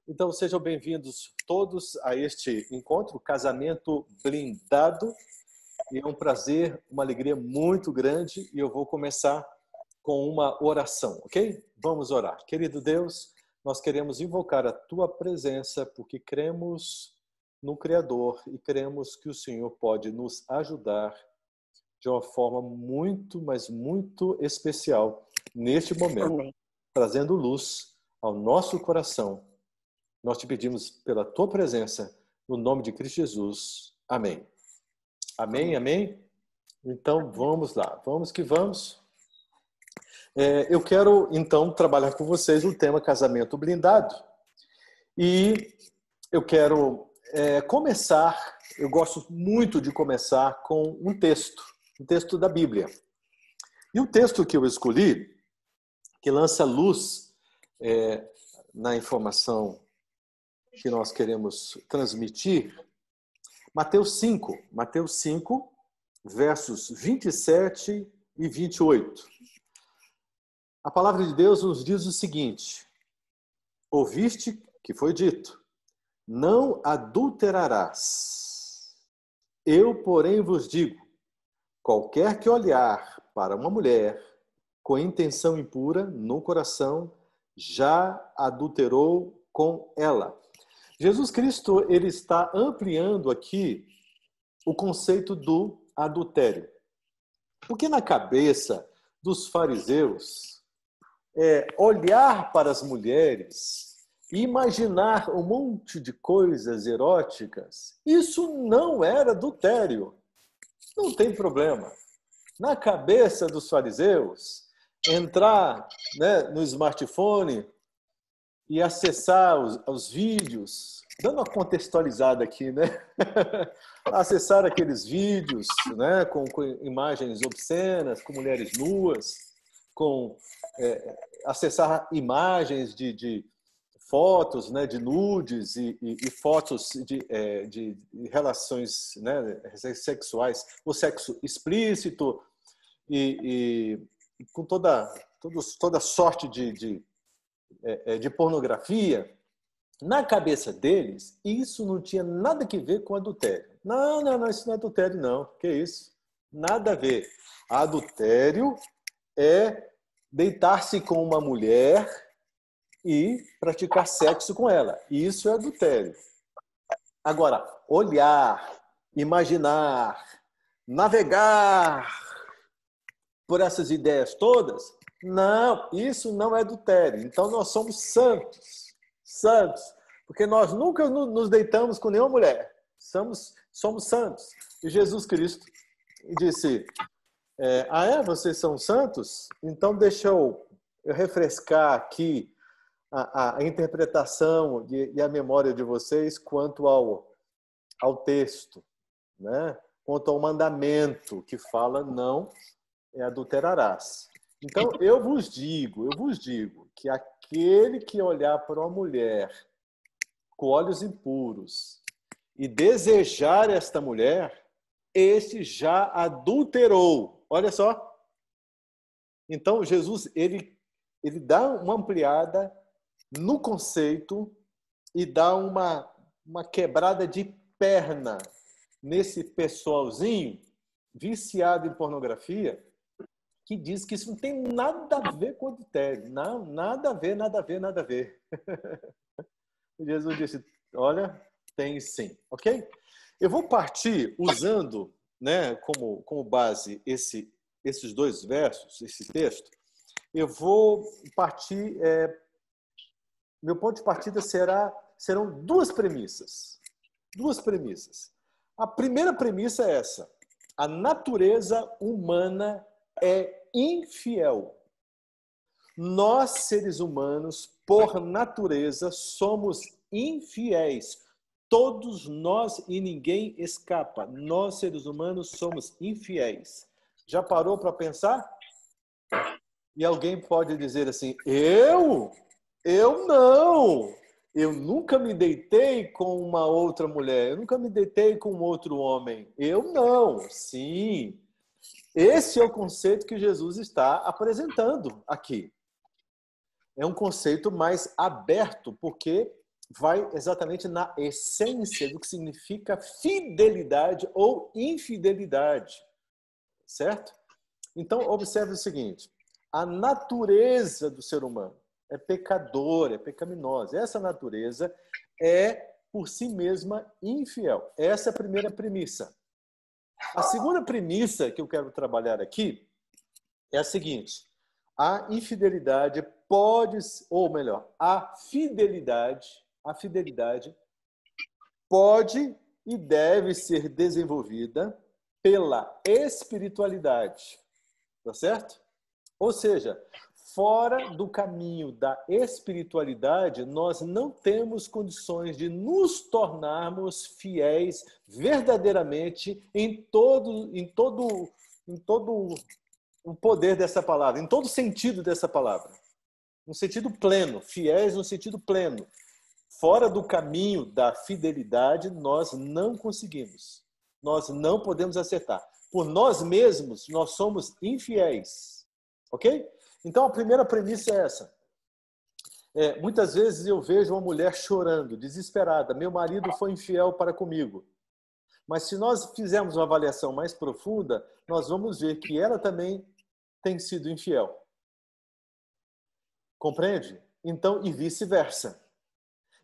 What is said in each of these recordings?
Então, sejam bem-vindos todos a este encontro, Casamento Blindado. E é um prazer, uma alegria muito grande. E eu vou começar com uma oração, ok? Vamos orar. Querido Deus, nós queremos invocar a Tua presença porque cremos no Criador e cremos que o Senhor pode nos ajudar de uma forma muito, mas muito especial neste momento, Amém. trazendo luz ao nosso coração. Nós te pedimos pela Tua presença, no nome de Cristo Jesus. Amém. Amém, amém? Então, vamos lá. Vamos que vamos. Eu quero, então, trabalhar com vocês o tema casamento blindado. E eu quero começar, eu gosto muito de começar com um texto da Bíblia. E o texto que eu escolhi, que lança luz na informação que nós queremos transmitir, Mateus 5, versos 27 e 28. A palavra de Deus nos diz o seguinte: ouviste que foi dito, não adulterarás. Eu, porém, vos digo, qualquer que olhar para uma mulher com intenção impura no coração, já adulterou com ela. Jesus Cristo, ele está ampliando aqui o conceito do adultério. Porque na cabeça dos fariseus, olhar para as mulheres e imaginar um monte de coisas eróticas, isso não era adultério. Não tem problema. Na cabeça dos fariseus, entrar, no smartphone e acessar os vídeos, dando uma contextualizada aqui, acessar aqueles vídeos, com imagens obscenas, com mulheres nuas, acessar imagens de fotos, de nudes e fotos de relações sexuais, o sexo explícito e com toda sorte de pornografia. Na cabeça deles, isso não tinha nada a ver com adultério. Não, isso não é adultério, não. Que isso? Nada a ver. Adultério é deitar-se com uma mulher e praticar sexo com ela. Isso é adultério. Agora, olhar, imaginar, navegar por essas ideias todas, não, isso não é adultério. Então, nós somos santos, porque nós nunca nos deitamos com nenhuma mulher. Somos santos. E Jesus Cristo disse, vocês são santos? Então, deixa eu refrescar aqui a interpretação e a memória de vocês quanto ao texto, quanto ao mandamento que fala não adulterarás. Então, eu vos digo que aquele que olhar para uma mulher com olhos impuros e desejar esta mulher, este já adulterou. Olha só. Então, Jesus, ele dá uma ampliada no conceito e dá uma quebrada de perna nesse pessoalzinho viciado em pornografia, que diz que isso não tem nada a ver com adultério. Não, nada a ver. Jesus disse, olha, tem sim, ok? Eu vou partir usando, como base esses dois versos, esse texto. Eu vou partir, meu ponto de partida serão duas premissas. A primeira premissa é essa: a natureza humana é infiel. Nós, seres humanos, por natureza, somos infiéis. Todos nós e ninguém escapa. Nós, seres humanos, somos infiéis. Já parou para pensar? E alguém pode dizer assim, eu não. Eu nunca me deitei com uma outra mulher. Eu nunca me deitei com um outro homem. Eu não. Sim. Esse é o conceito que Jesus está apresentando aqui. É um conceito mais aberto, porque vai exatamente na essência do que significa fidelidade ou infidelidade, certo? Então, observe o seguinte, a natureza do ser humano é pecadora, é pecaminosa. Essa natureza é, por si mesma, infiel. Essa é a primeira premissa. A segunda premissa que eu quero trabalhar aqui é a seguinte, a infidelidade pode, ou melhor, a fidelidade pode e deve ser desenvolvida pela espiritualidade, tá certo? Ou seja, fora do caminho da espiritualidade, nós não temos condições de nos tornarmos fiéis verdadeiramente em todo o poder dessa palavra, em todo o sentido dessa palavra. No sentido pleno, fiéis no sentido pleno. Fora do caminho da fidelidade, nós não conseguimos. Nós não podemos acertar. Por nós mesmos, nós somos infiéis. Ok? Então, a primeira premissa é essa. Muitas vezes eu vejo uma mulher chorando, desesperada. Meu marido foi infiel para comigo. Mas se nós fizermos uma avaliação mais profunda, nós vamos ver que ela também tem sido infiel. Compreende? Então, e vice-versa.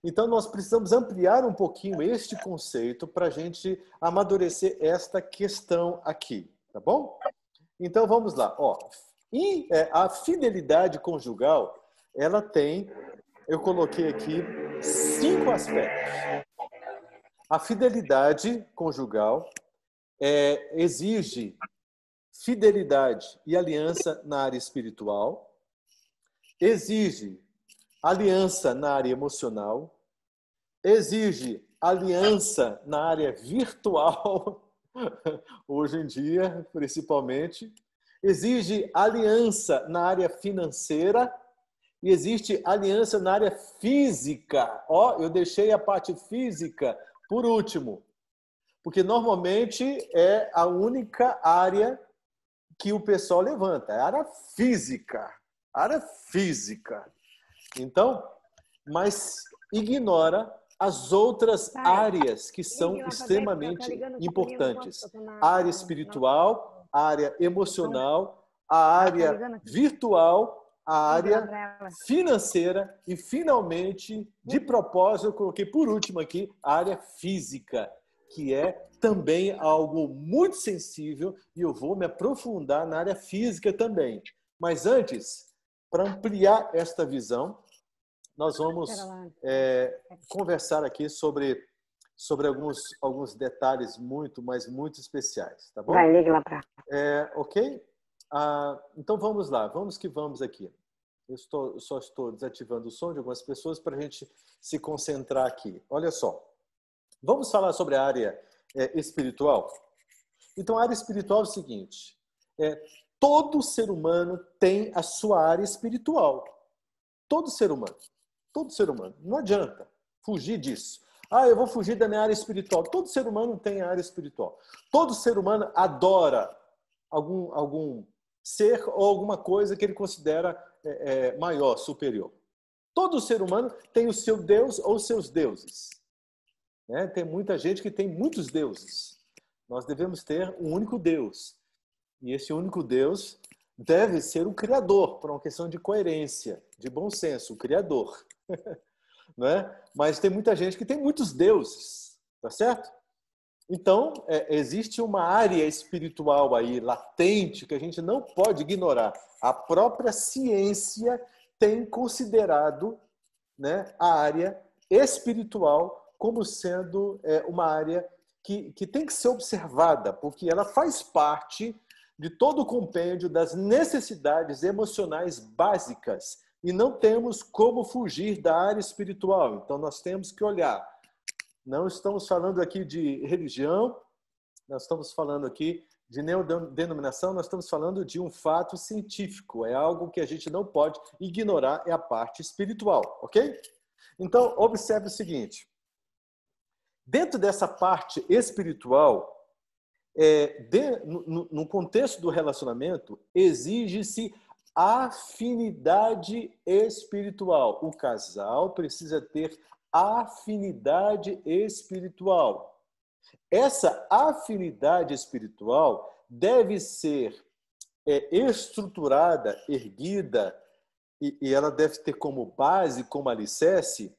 Então, nós precisamos ampliar um pouquinho este conceito para a gente amadurecer esta questão aqui, tá bom? Então, vamos lá. E a fidelidade conjugal, ela tem, eu coloquei aqui 5 aspectos. A fidelidade conjugal exige fidelidade e aliança na área espiritual, exige aliança na área emocional, exige aliança na área virtual, hoje em dia, principalmente, exige aliança na área financeira e existe aliança na área física. Eu deixei a parte física por último, porque normalmente é a única área que o pessoal levanta, é a área física. Área física. Então, mas ignora as outras áreas que são extremamente importantes. A área espiritual, a área emocional, a área virtual, a área financeira e, finalmente, de propósito, eu coloquei por último aqui, a área física, que é também algo muito sensível e eu vou me aprofundar na área física também. Mas antes, para ampliar esta visão, nós vamos conversar aqui sobre alguns detalhes mas muito especiais, tá bom? Vai, liga lá para. Ok? Então vamos lá, vamos que vamos aqui. Eu só estou desativando o som de algumas pessoas para a gente se concentrar aqui. Olha só, vamos falar sobre a área espiritual? Então, a área espiritual é o seguinte, todo ser humano tem a sua área espiritual. Todo ser humano. Todo ser humano. Não adianta fugir disso. Eu vou fugir da minha área espiritual. Todo ser humano tem a área espiritual. Todo ser humano adora algum ser ou alguma coisa que ele considera maior, superior. Todo ser humano tem o seu Deus ou seus deuses. Tem muita gente que tem muitos deuses. Nós devemos ter um único Deus. E esse único Deus deve ser o Criador, por uma questão de coerência, de bom senso, o Criador. Não é? Mas tem muita gente que tem muitos deuses, tá certo? Então, existe uma área espiritual aí, latente, que a gente não pode ignorar. A própria ciência tem considerado, né, a área espiritual como sendo uma área que tem que ser observada, porque ela faz parte de todo o compêndio das necessidades emocionais básicas e não temos como fugir da área espiritual. Então, nós temos que olhar. Não estamos falando aqui de religião, nós estamos falando aqui de neodenominação, nós estamos falando de um fato científico. É algo que a gente não pode ignorar, é a parte espiritual, ok? Então, observe o seguinte. Dentro dessa parte espiritual, no contexto do relacionamento, exige-se afinidade espiritual. O casal precisa ter afinidade espiritual. Essa afinidade espiritual deve ser estruturada, erguida, e ela deve ter como base, como alicerce,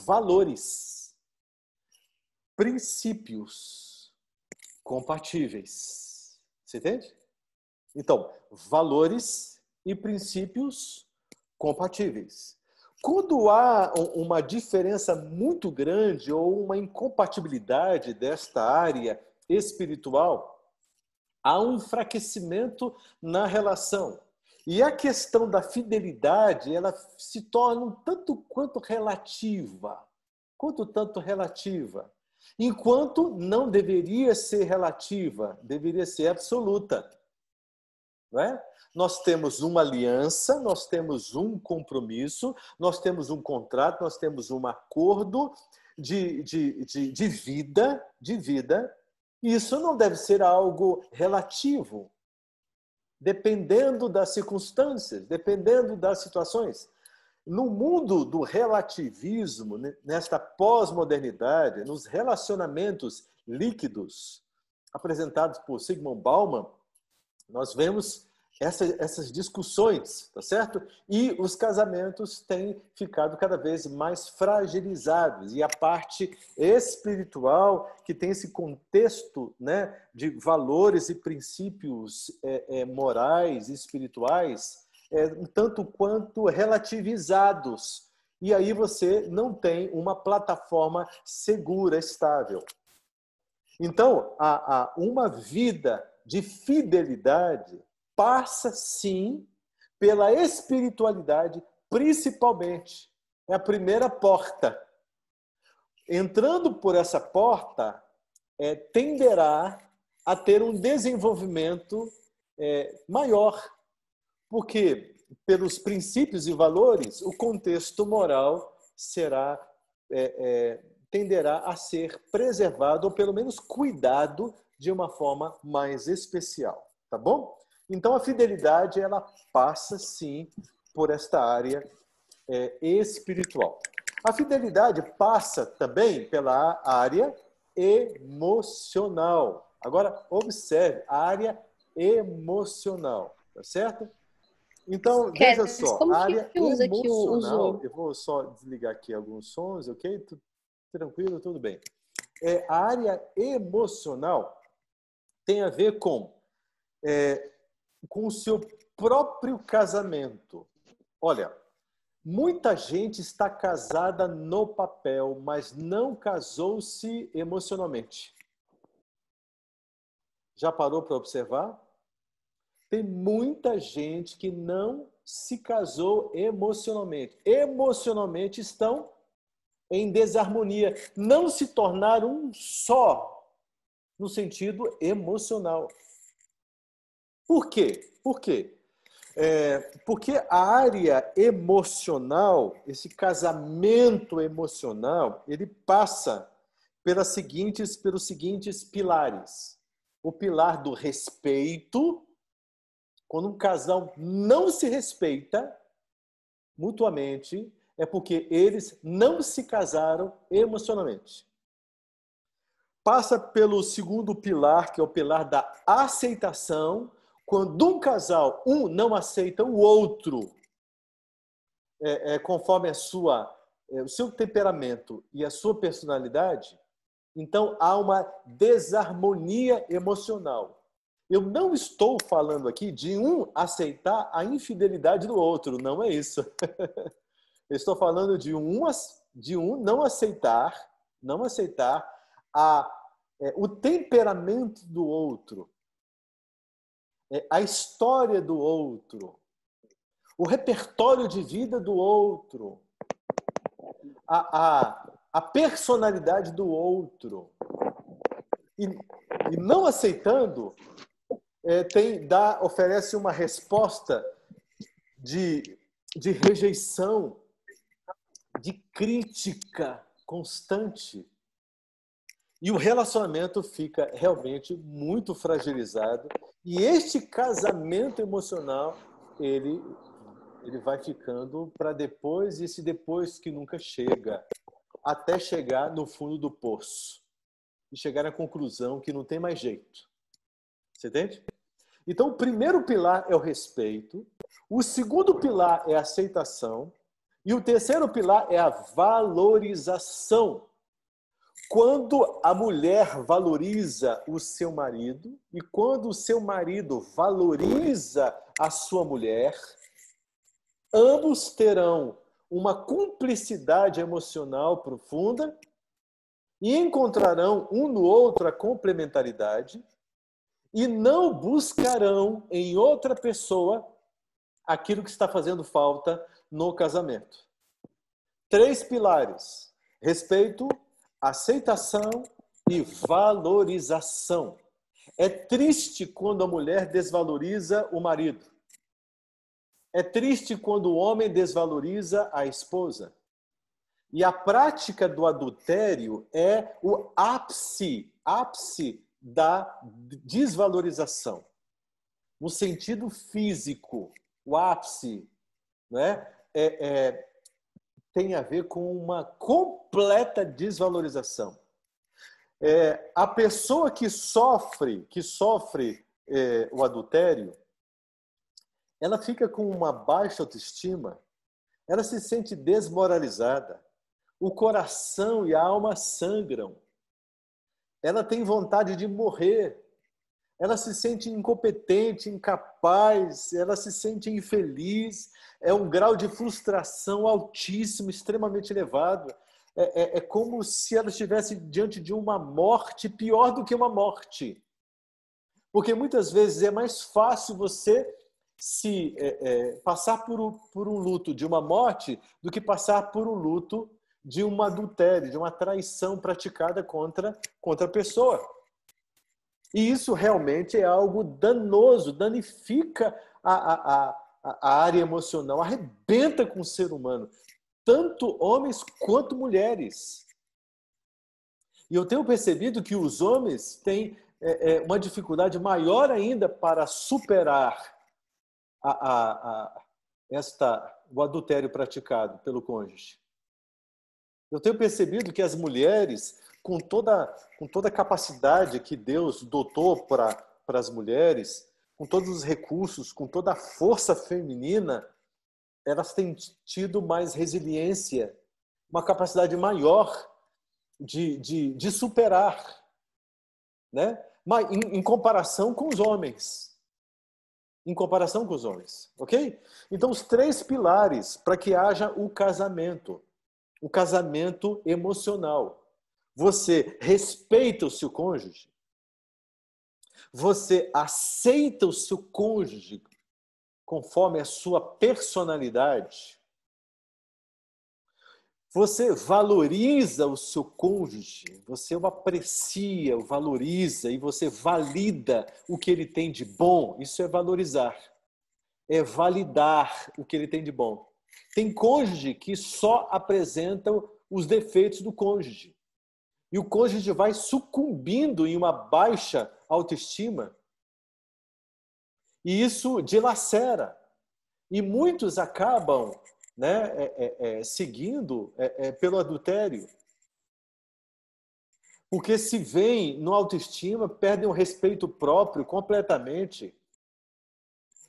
valores, princípios compatíveis. Você entende? Então, valores e princípios compatíveis. Quando há uma diferença muito grande ou uma incompatibilidade desta área espiritual, há um enfraquecimento na relação. E a questão da fidelidade, ela se torna um tanto quanto relativa. Quanto tanto relativa. Enquanto não deveria ser relativa, deveria ser absoluta. Não é? Nós temos uma aliança, nós temos um compromisso, nós temos um contrato, nós temos um acordo de vida, e isso não deve ser algo relativo, dependendo das circunstâncias, dependendo das situações. No mundo do relativismo, nesta pós-modernidade, nos relacionamentos líquidos apresentados por Zygmunt Bauman, nós vemos essas discussões, tá certo? E os casamentos têm ficado cada vez mais fragilizados. E a parte espiritual, que tem esse contexto, né, de valores e princípios morais e espirituais, tanto quanto relativizados. E aí você não tem uma plataforma segura, estável. Então, uma vida de fidelidade passa, sim, pela espiritualidade, principalmente. É a primeira porta. Entrando por essa porta, tenderá a ter um desenvolvimento maior. Porque, pelos princípios e valores, o contexto moral tenderá a ser preservado, ou pelo menos cuidado, de uma forma mais especial. Tá bom? Então, a fidelidade, ela passa, sim, por esta área espiritual. A fidelidade passa também pela área emocional. Agora, observe, a área emocional, tá certo? Então, veja só, a área emocional... Eu vou só desligar aqui alguns sons, ok? Tranquilo, tudo bem. A área emocional tem a ver com o seu próprio casamento. Olha, muita gente está casada no papel, mas não casou-se emocionalmente. Já parou para observar? Tem muita gente que não se casou emocionalmente. Emocionalmente estão em desarmonia. Não se tornaram um só no sentido emocional. Por quê? Por quê? Porque a área emocional, esse casamento emocional, ele passa pelos seguintes pilares. O pilar do respeito. Quando um casal não se respeita mutuamente, é porque eles não se casaram emocionalmente. Passa pelo segundo pilar, que é o pilar da aceitação. Quando um casal, um não aceita o outro, conforme o seu temperamento e a sua personalidade, então há uma desarmonia emocional. Eu não estou falando aqui de um aceitar a infidelidade do outro, não é isso. Eu estou falando de um não aceitar o temperamento do outro, a história do outro, o repertório de vida do outro, a personalidade do outro. E não aceitando, oferece uma resposta de rejeição, de crítica constante. E o relacionamento fica realmente muito fragilizado. E este casamento emocional ele, ele vai ficando para depois, e esse depois que nunca chega, até chegar no fundo do poço e chegar à conclusão que não tem mais jeito. Você entende? Então, o primeiro pilar é o respeito, o segundo pilar é a aceitação e o terceiro pilar é a valorização. Quando a mulher valoriza o seu marido e quando o seu marido valoriza a sua mulher, ambos terão uma cumplicidade emocional profunda e encontrarão um no outro a complementaridade e não buscarão em outra pessoa aquilo que está fazendo falta no casamento. 3 pilares: respeito, aceitação e valorização. É triste quando a mulher desvaloriza o marido. É triste quando o homem desvaloriza a esposa. E a prática do adultério é o ápice da desvalorização. No sentido físico, o ápice, né, tem a ver com uma completa desvalorização. A pessoa que sofre o adultério, ela fica com uma baixa autoestima, ela se sente desmoralizada, o coração e a alma sangram, ela tem vontade de morrer, ela se sente incompetente, incapaz, ela se sente infeliz, é um grau de frustração altíssimo, extremamente elevado. É como se ela estivesse diante de uma morte, pior do que uma morte. Porque muitas vezes é mais fácil você passar por um luto de uma morte do que passar por um luto de um adultério, de uma traição praticada contra a pessoa. E isso realmente é algo danoso, danifica a área emocional, arrebenta com o ser humano, tanto homens quanto mulheres. E eu tenho percebido que os homens têm uma dificuldade maior ainda para superar o adultério praticado pelo cônjuge. Eu tenho percebido que as mulheres, com toda a capacidade que Deus dotou para as mulheres, com todos os recursos, com toda a força feminina, elas têm tido mais resiliência, uma capacidade maior de superar, né? Mas em comparação com os homens. Em comparação com os homens, ok? Então, os 3 pilares para que haja o casamento emocional. Você respeita o seu cônjuge? Você aceita o seu cônjuge conforme a sua personalidade? Você valoriza o seu cônjuge? Você o aprecia, o valoriza e você valida o que ele tem de bom? Isso é valorizar. É validar o que ele tem de bom. Tem cônjuge que só apresenta os defeitos do cônjuge. E o cônjuge vai sucumbindo em uma baixa autoestima. E isso dilacera. E muitos acabam, né, seguindo pelo adultério. Porque se veem no autoestima, perdem o respeito próprio completamente.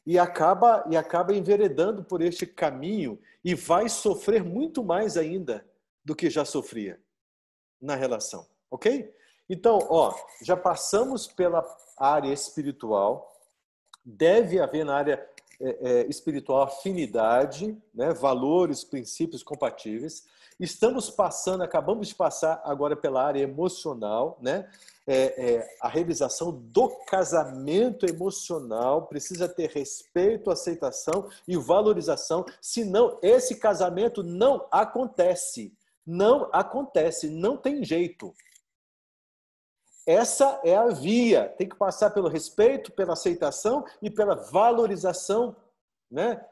E acaba enveredando por este caminho e vai sofrer muito mais ainda do que já sofria na relação, ok? Então, já passamos pela área espiritual, deve haver na área espiritual afinidade, né? Valores, princípios compatíveis. Acabamos de passar agora pela área emocional, né? A realização do casamento emocional precisa ter respeito, aceitação e valorização, senão esse casamento não acontece. Não acontece, não tem jeito. Essa é a via. Tem que passar pelo respeito, pela aceitação e pela valorização, né?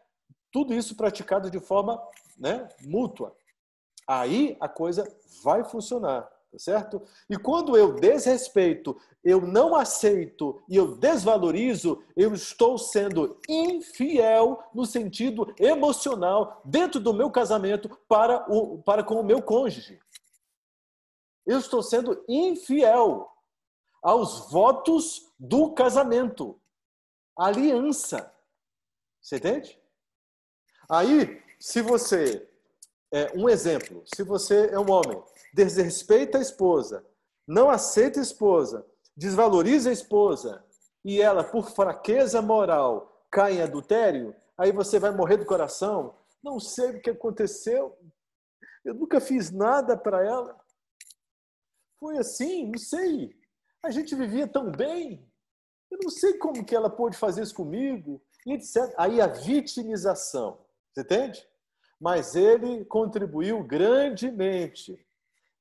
Tudo isso praticado de forma, né, mútua. Aí a coisa vai funcionar, tá certo? E quando eu desrespeito, eu não aceito e eu desvalorizo, eu estou sendo infiel no sentido emocional dentro do meu casamento para com o meu cônjuge. Eu estou sendo infiel aos votos do casamento, a aliança. Você entende? Aí, se você um exemplo, se você é um homem, desrespeita a esposa, não aceita a esposa, desvaloriza a esposa e ela, por fraqueza moral, cai em adultério, aí você vai morrer do coração. Não sei o que aconteceu, eu nunca fiz nada para ela. Foi assim, não sei. A gente vivia tão bem, eu não sei como que ela pôde fazer isso comigo, e etc. Aí a vitimização, você entende? Mas ele contribuiu grandemente.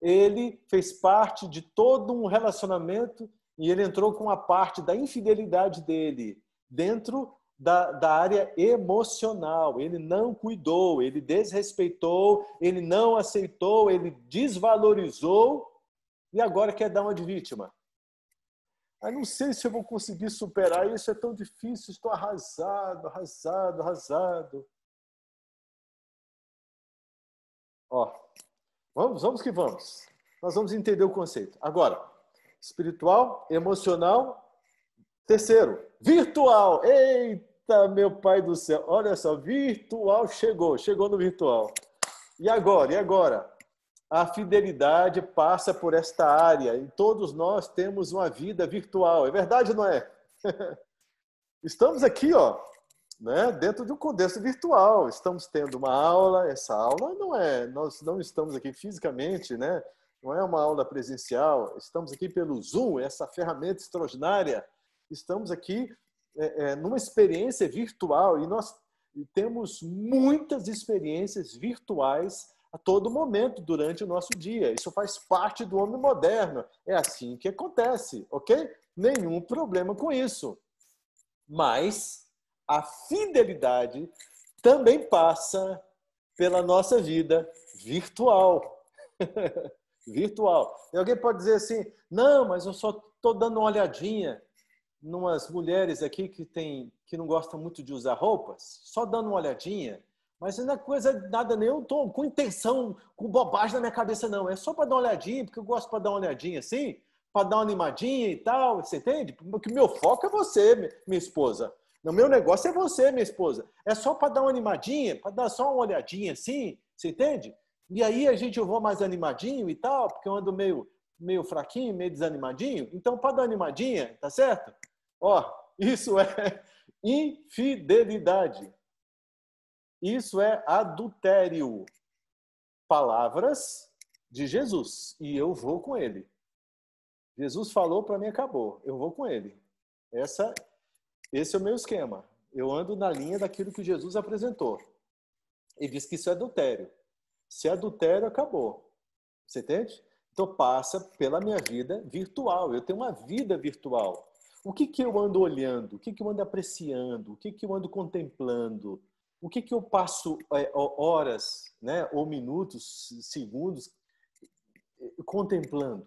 Ele fez parte de todo um relacionamento e ele entrou com a parte da infidelidade dele dentro da área emocional. Ele não cuidou, ele desrespeitou, ele não aceitou, ele desvalorizou e agora quer dar uma de vítima. Eu não sei se eu vou conseguir superar isso, é tão difícil, estou arrasado, arrasado, arrasado. Ó, vamos que vamos. Nós vamos entender o conceito. Agora, espiritual, emocional. Terceiro, virtual. Eita, meu pai do céu. Olha só, virtual chegou no virtual. E agora? E agora? A fidelidade passa por esta área e todos nós temos uma vida virtual. É verdade ou não é? Estamos aqui, ó, né, dentro de um contexto virtual. Estamos tendo uma aula, essa aula nós não estamos aqui fisicamente, né? Não é uma aula presencial, estamos aqui pelo Zoom, essa ferramenta extraordinária. Estamos aqui numa experiência virtual e nós temos muitas experiências virtuais a todo momento durante o nosso dia. Isso faz parte do homem moderno. É assim que acontece, ok? Nenhum problema com isso. Mas a fidelidade também passa pela nossa vida virtual. Virtual. E alguém pode dizer assim, não, mas eu só estou dando uma olhadinha numas mulheres aqui que não gostam muito de usar roupas, só dando uma olhadinha, mas não é coisa nada nem eu estou com intenção, com bobagem na minha cabeça, não. É só para dar uma olhadinha, porque eu gosto para dar uma olhadinha assim, para dar uma animadinha e tal, você entende? Porque o meu foco é você, minha esposa. O meu negócio é você, minha esposa. É só para dar uma animadinha, para dar só uma olhadinha assim, você entende? E aí eu vou mais animadinho e tal, porque eu ando meio fraquinho, meio desanimadinho. Então, para dar uma animadinha, tá certo? Ó, isso é infidelidade. Isso é adultério. Palavras de Jesus. E eu vou com ele. Jesus falou para mim, acabou. Eu vou com ele. Esse é o meu esquema. Eu ando na linha daquilo que Jesus apresentou. Ele disse que isso é adultério. Se é adultério, acabou. Você entende? Então passa pela minha vida virtual. Eu tenho uma vida virtual. O que eu ando olhando? O que eu ando apreciando? O que eu ando contemplando? O que eu passo horas, né, ou minutos, segundos contemplando,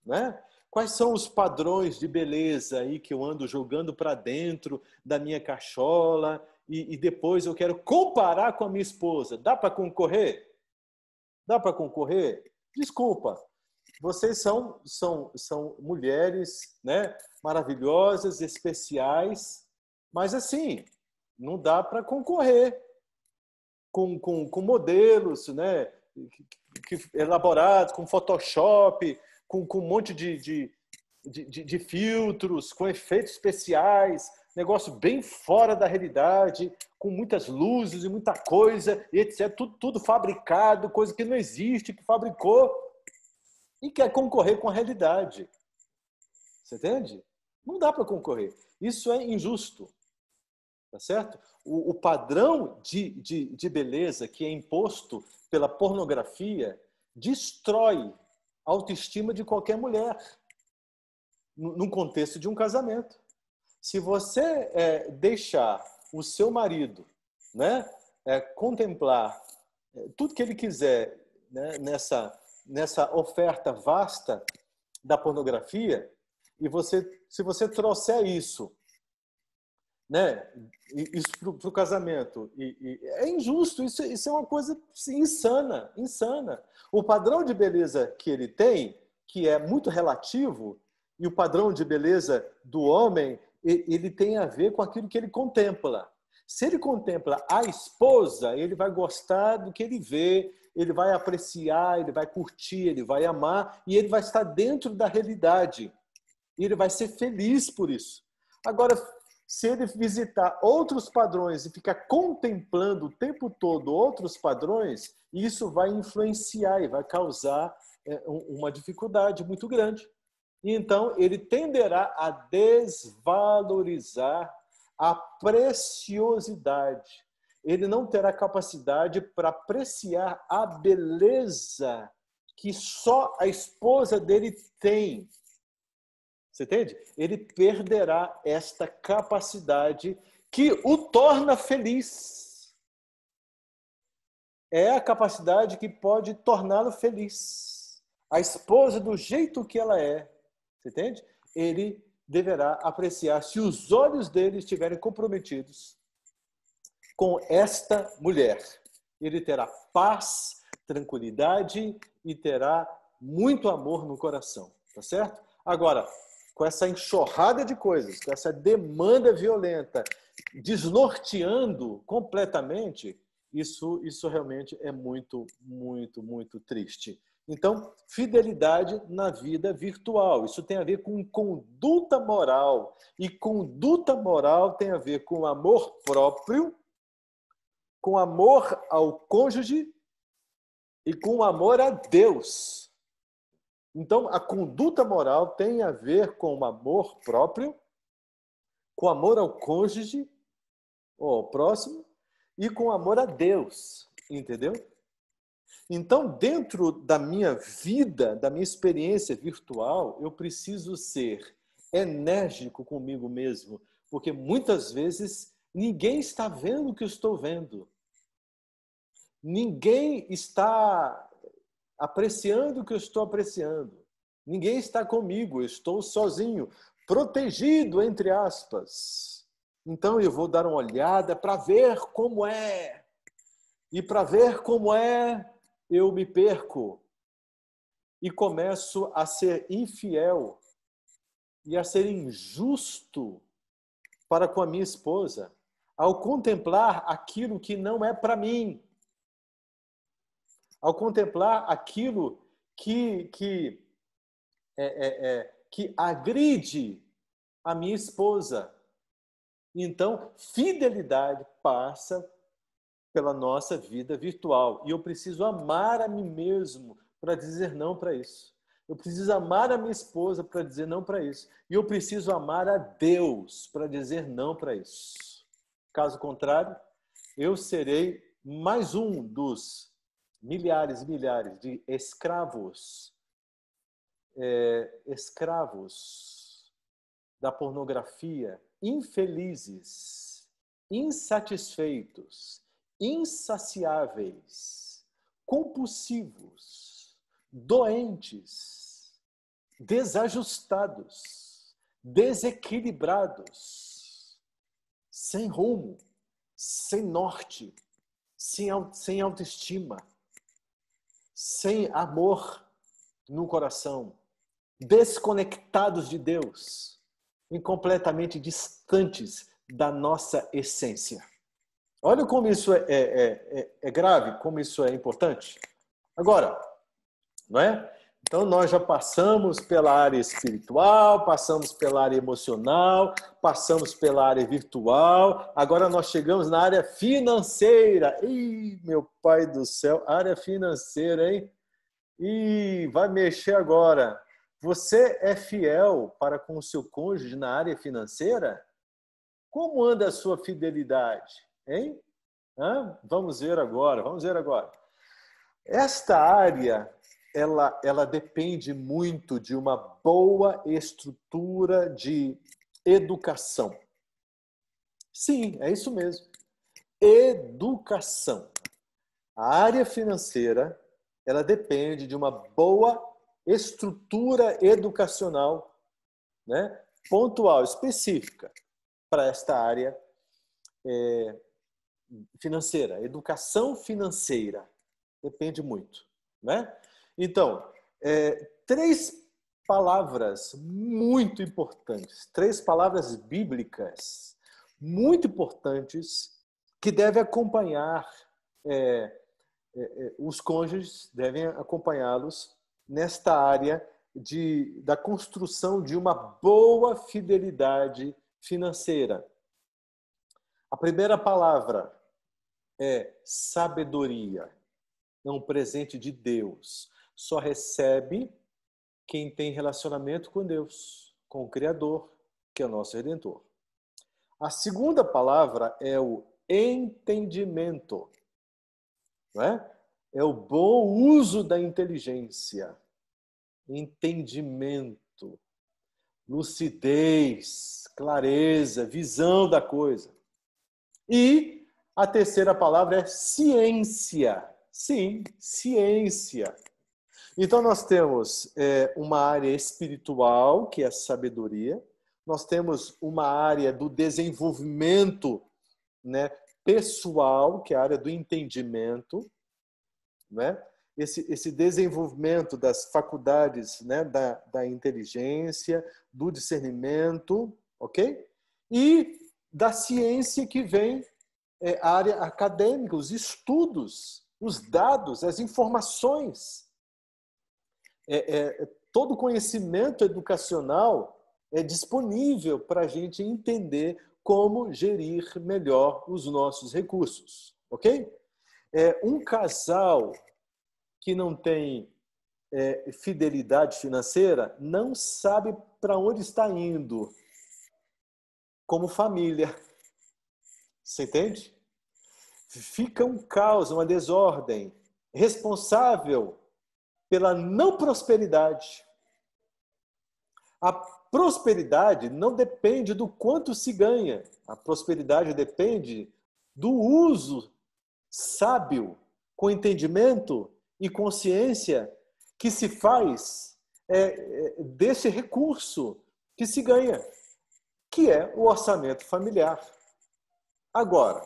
né? Quais são os padrões de beleza aí que eu ando jogando para dentro da minha cachola e depois eu quero comparar com a minha esposa? Dá para concorrer? Dá para concorrer? Desculpa. Vocês são mulheres, né, maravilhosas, especiais, mas assim, não dá para concorrer com modelos, né, elaborados, com Photoshop, com um monte de filtros, com efeitos especiais, negócio bem fora da realidade, com muitas luzes e muita coisa, e etc. Tudo fabricado, coisa que não existe, que fabricou, e quer concorrer com a realidade. Você entende? Não dá para concorrer. Isso é injusto. Tá certo? O padrão de beleza que é imposto pela pornografia destrói a autoestima de qualquer mulher num contexto de um casamento. Se você deixar o seu marido, né, contemplar tudo que ele quiser, né, nessa oferta vasta da pornografia, e se você trouxer isso, né, isso para o casamento, é injusto, isso é uma coisa insana, insana. O padrão de beleza que ele tem, que é muito relativo, e o padrão de beleza do homem, ele tem a ver com aquilo que ele contempla. Se ele contempla a esposa, ele vai gostar do que ele vê, ele vai apreciar, ele vai curtir, ele vai amar, e ele vai estar dentro da realidade. E ele vai ser feliz por isso. Agora, se ele visitar outros padrões e ficar contemplando o tempo todo outros padrões, isso vai influenciar e vai causar uma dificuldade muito grande. E então, ele tenderá a desvalorizar a preciosidade. Ele não terá capacidade para apreciar a beleza que só a esposa dele tem. Você entende? Ele perderá esta capacidade que o torna feliz. É a capacidade que pode torná-lo feliz. A esposa, do jeito que ela é, você entende? Ele deverá apreciar se os olhos dele estiverem comprometidos com esta mulher. Ele terá paz, tranquilidade e terá muito amor no coração, tá certo? Agora, com essa enxurrada de coisas, com essa demanda violenta, desnorteando completamente, isso realmente é muito, muito, muito triste. Então, fidelidade na vida virtual. Isso tem a ver com conduta moral. E conduta moral tem a ver com amor próprio, com amor ao cônjuge e com amor a Deus. Então, a conduta moral tem a ver com o amor próprio, com amor ao cônjuge, ou ao próximo, e com amor a Deus. Entendeu? Então, dentro da minha vida, da minha experiência virtual, eu preciso ser enérgico comigo mesmo, porque muitas vezes ninguém está vendo o que eu estou vendo. Ninguém está apreciando o que eu estou apreciando. Ninguém está comigo, eu estou sozinho, protegido, entre aspas. Então eu vou dar uma olhada para ver como é. E para ver como é, eu me perco. E começo a ser infiel e a ser injusto para com a minha esposa, ao contemplar aquilo que não é para mim. Ao contemplar aquilo que agride a minha esposa. Então, fidelidade passa pela nossa vida virtual. E eu preciso amar a mim mesmo para dizer não para isso. Eu preciso amar a minha esposa para dizer não para isso. E eu preciso amar a Deus para dizer não para isso. Caso contrário, eu serei mais um dos milhares e milhares de escravos da pornografia, infelizes, insatisfeitos, insaciáveis, compulsivos, doentes, desajustados, desequilibrados, sem rumo, sem norte, sem autoestima, sem amor no coração, desconectados de Deus e completamente distantes da nossa essência. Olha como isso é grave, como isso é importante. Agora, não é? Então, nós já passamos pela área espiritual, passamos pela área emocional, passamos pela área virtual, agora nós chegamos na área financeira. Ih, meu pai do céu, área financeira, hein? Ih, vai mexer agora. Você é fiel para com o seu cônjuge na área financeira? Como anda a sua fidelidade? Hein? Vamos ver agora, vamos ver agora. Esta área, ela depende muito de uma boa estrutura de educação. Sim, é isso mesmo. Educação. A área financeira ela depende de uma boa estrutura educacional, né, pontual, específica para esta área financeira, educação financeira. Depende muito, né? Então, três palavras muito importantes, três palavras bíblicas muito importantes que devem acompanhar, os cônjuges devem acompanhá-los nesta área da construção de uma boa fidelidade financeira. A primeira palavra é sabedoria. É um presente de Deus. Só recebe quem tem relacionamento com Deus, com o Criador, que é o nosso Redentor. A segunda palavra é o entendimento. Não é? É o bom uso da inteligência. Entendimento, lucidez, clareza, visão da coisa. E a terceira palavra é ciência. Sim, ciência. Então, nós temos uma área espiritual, que é a sabedoria. Nós temos uma área do desenvolvimento, né, pessoal, que é a área do entendimento, né? Esse desenvolvimento das faculdades, né, da inteligência, do discernimento, ok? E da ciência, que vem a área acadêmica, os estudos, os dados, as informações. Todo conhecimento educacional é disponível para a gente entender como gerir melhor os nossos recursos, ok? Um casal que não tem fidelidade financeira não sabe para onde está indo como família. Você entende? Fica um caos, uma desordem, responsável pela não prosperidade. A prosperidade não depende do quanto se ganha. A prosperidade depende do uso sábio, com entendimento e consciência que se faz desse recurso que se ganha, que é o orçamento familiar. Agora,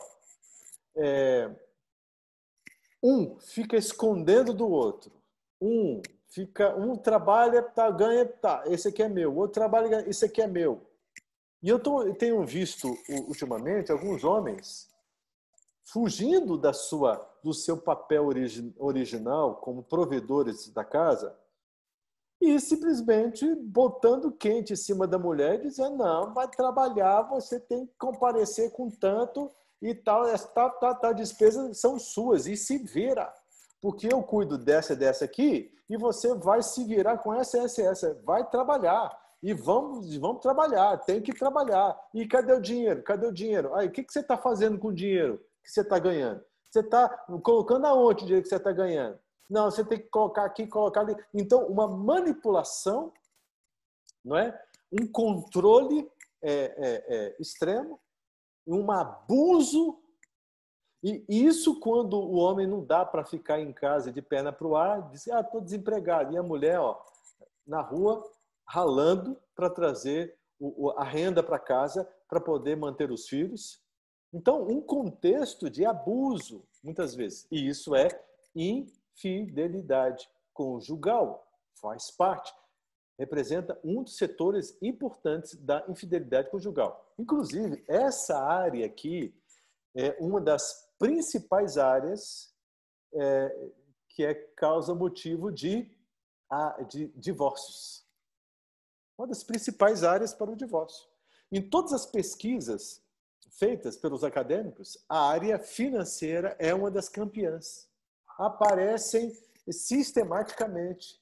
um fica escondendo do outro. Um trabalha, ganha, esse aqui é meu. O outro trabalha, esse aqui é meu. E eu tenho visto ultimamente alguns homens fugindo do seu papel original como provedores da casa e simplesmente botando quente em cima da mulher e dizendo: não, vai trabalhar, você tem que comparecer com tanto e tal, despesas são suas, e se vira, porque eu cuido dessa aqui e você vai se virar com essa. Vai trabalhar e vamos trabalhar, tem que trabalhar. E cadê o dinheiro? Cadê o dinheiro? Aí, o que você está fazendo com o dinheiro que você está ganhando? Você está colocando aonde o dinheiro que você está ganhando? Não, você tem que colocar aqui, colocar ali. Então, uma manipulação, não é? Um controle extremo, um abuso. E isso quando o homem não dá para ficar em casa de perna para o ar, diz: estou desempregado. E a mulher, na rua, ralando para trazer a renda para casa para poder manter os filhos. Então, um contexto de abuso, muitas vezes. E isso é infidelidade conjugal. Faz parte. Representa um dos setores importantes da infidelidade conjugal. Inclusive, essa área aqui é uma das principais áreas que causa motivo de divórcios. Uma das principais áreas para o divórcio. Em todas as pesquisas feitas pelos acadêmicos, a área financeira é uma das campeãs. Aparecem sistematicamente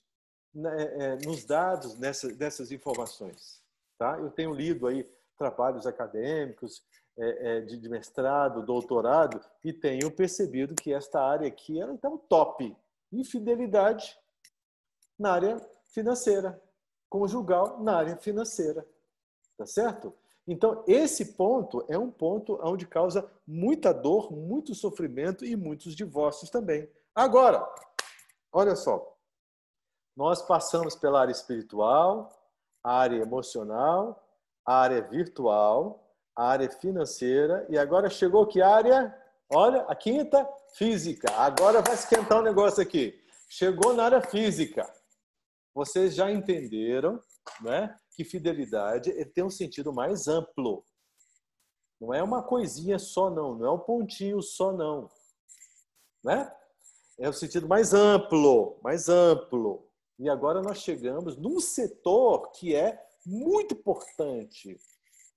nos dados dessas informações. Tá? Eu tenho lido aí trabalhos acadêmicos de mestrado, doutorado, e tenho percebido que esta área aqui está no top. Infidelidade na área financeira, conjugal na área financeira. Tá certo? Então, esse ponto é um ponto onde causa muita dor, muito sofrimento e muitos divórcios também. Agora, Olha só, nós passamos pela área espiritual, a área emocional, a área virtual, a área financeira e agora chegou que área? Olha, a quinta, física. Agora vai esquentar um negócio aqui. Chegou na área física. Vocês já entenderam, né, que fidelidade tem um sentido mais amplo. Não é uma coisinha só, não. Não é um pontinho só, não. Né? É o sentido mais amplo, mais amplo. E agora nós chegamos num setor que é muito importante,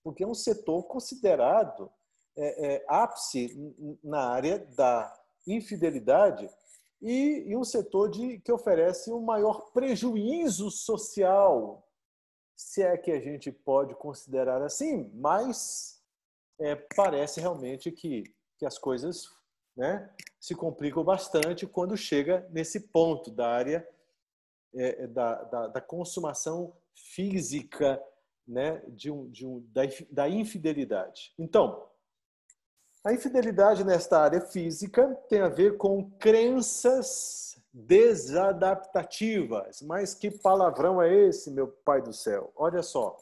porque é um setor considerado ápice na área da infidelidade e um setor que oferece um maior prejuízo social, se é que a gente pode considerar assim, mas parece realmente que as coisas, né, se complicam bastante quando chega nesse ponto da área da consumação física, né, da infidelidade. Então, a infidelidade nesta área física tem a ver com crenças desadaptativas. Mas que palavrão é esse, meu pai do céu? Olha só,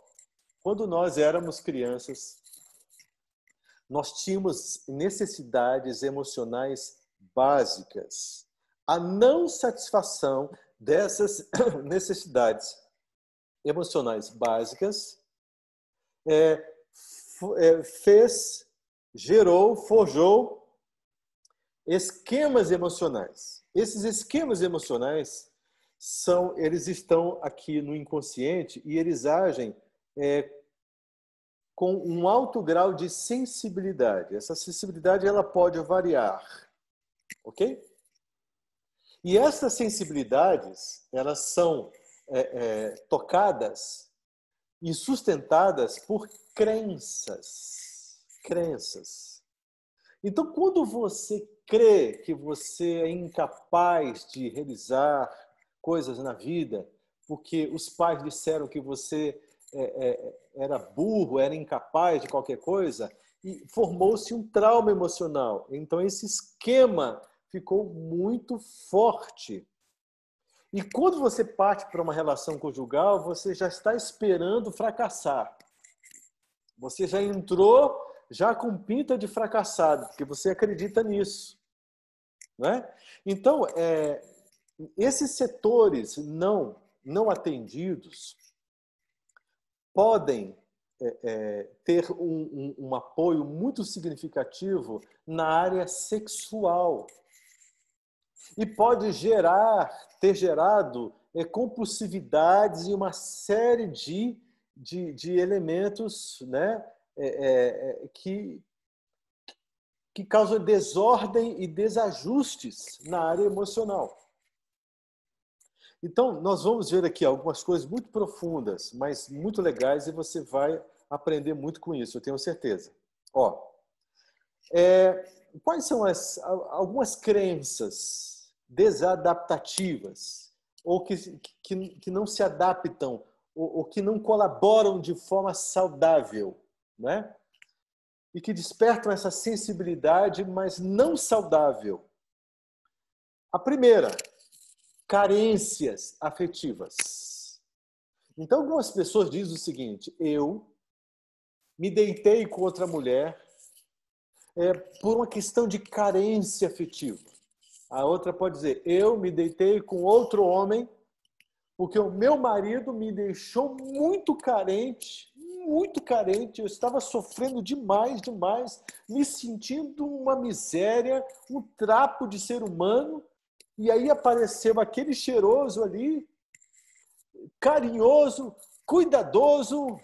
quando nós éramos crianças, nós tínhamos necessidades emocionais básicas. A não satisfação dessas necessidades emocionais básicas forjou esquemas emocionais. Esses esquemas emocionais eles estão aqui no inconsciente e eles agem com um alto grau de sensibilidade. Essa sensibilidade ela pode variar, ok? E essas sensibilidades elas são tocadas e sustentadas por crenças. Crenças. Então, quando você crê que você é incapaz de realizar coisas na vida, porque os pais disseram que você era burro, era incapaz de qualquer coisa, e formou-se um trauma emocional. Então, esse esquema ficou muito forte. E quando você parte para uma relação conjugal, você já está esperando fracassar. Você já entrou já com pinta de fracassado, porque você acredita nisso. Né? Então, esses setores não atendidos podem ter um apoio muito significativo na área sexual. E pode ter gerado compulsividades e uma série de elementos, né, que causam desordem e desajustes na área emocional. Então, nós vamos ver aqui algumas coisas muito profundas, mas muito legais, e você vai aprender muito com isso, eu tenho certeza. Ó, quais são algumas crenças desadaptativas ou que não se adaptam ou que não colaboram de forma saudável, né? E que despertam essa sensibilidade, mas não saudável? A primeira, carências afetivas. Então, algumas pessoas dizem o seguinte: eu me deitei com outra mulher por uma questão de carência afetiva. A outra pode dizer: eu me deitei com outro homem porque o meu marido me deixou muito carente, eu estava sofrendo demais, me sentindo uma miséria, um trapo de ser humano, e aí apareceu aquele cheiroso ali, carinhoso, cuidadoso,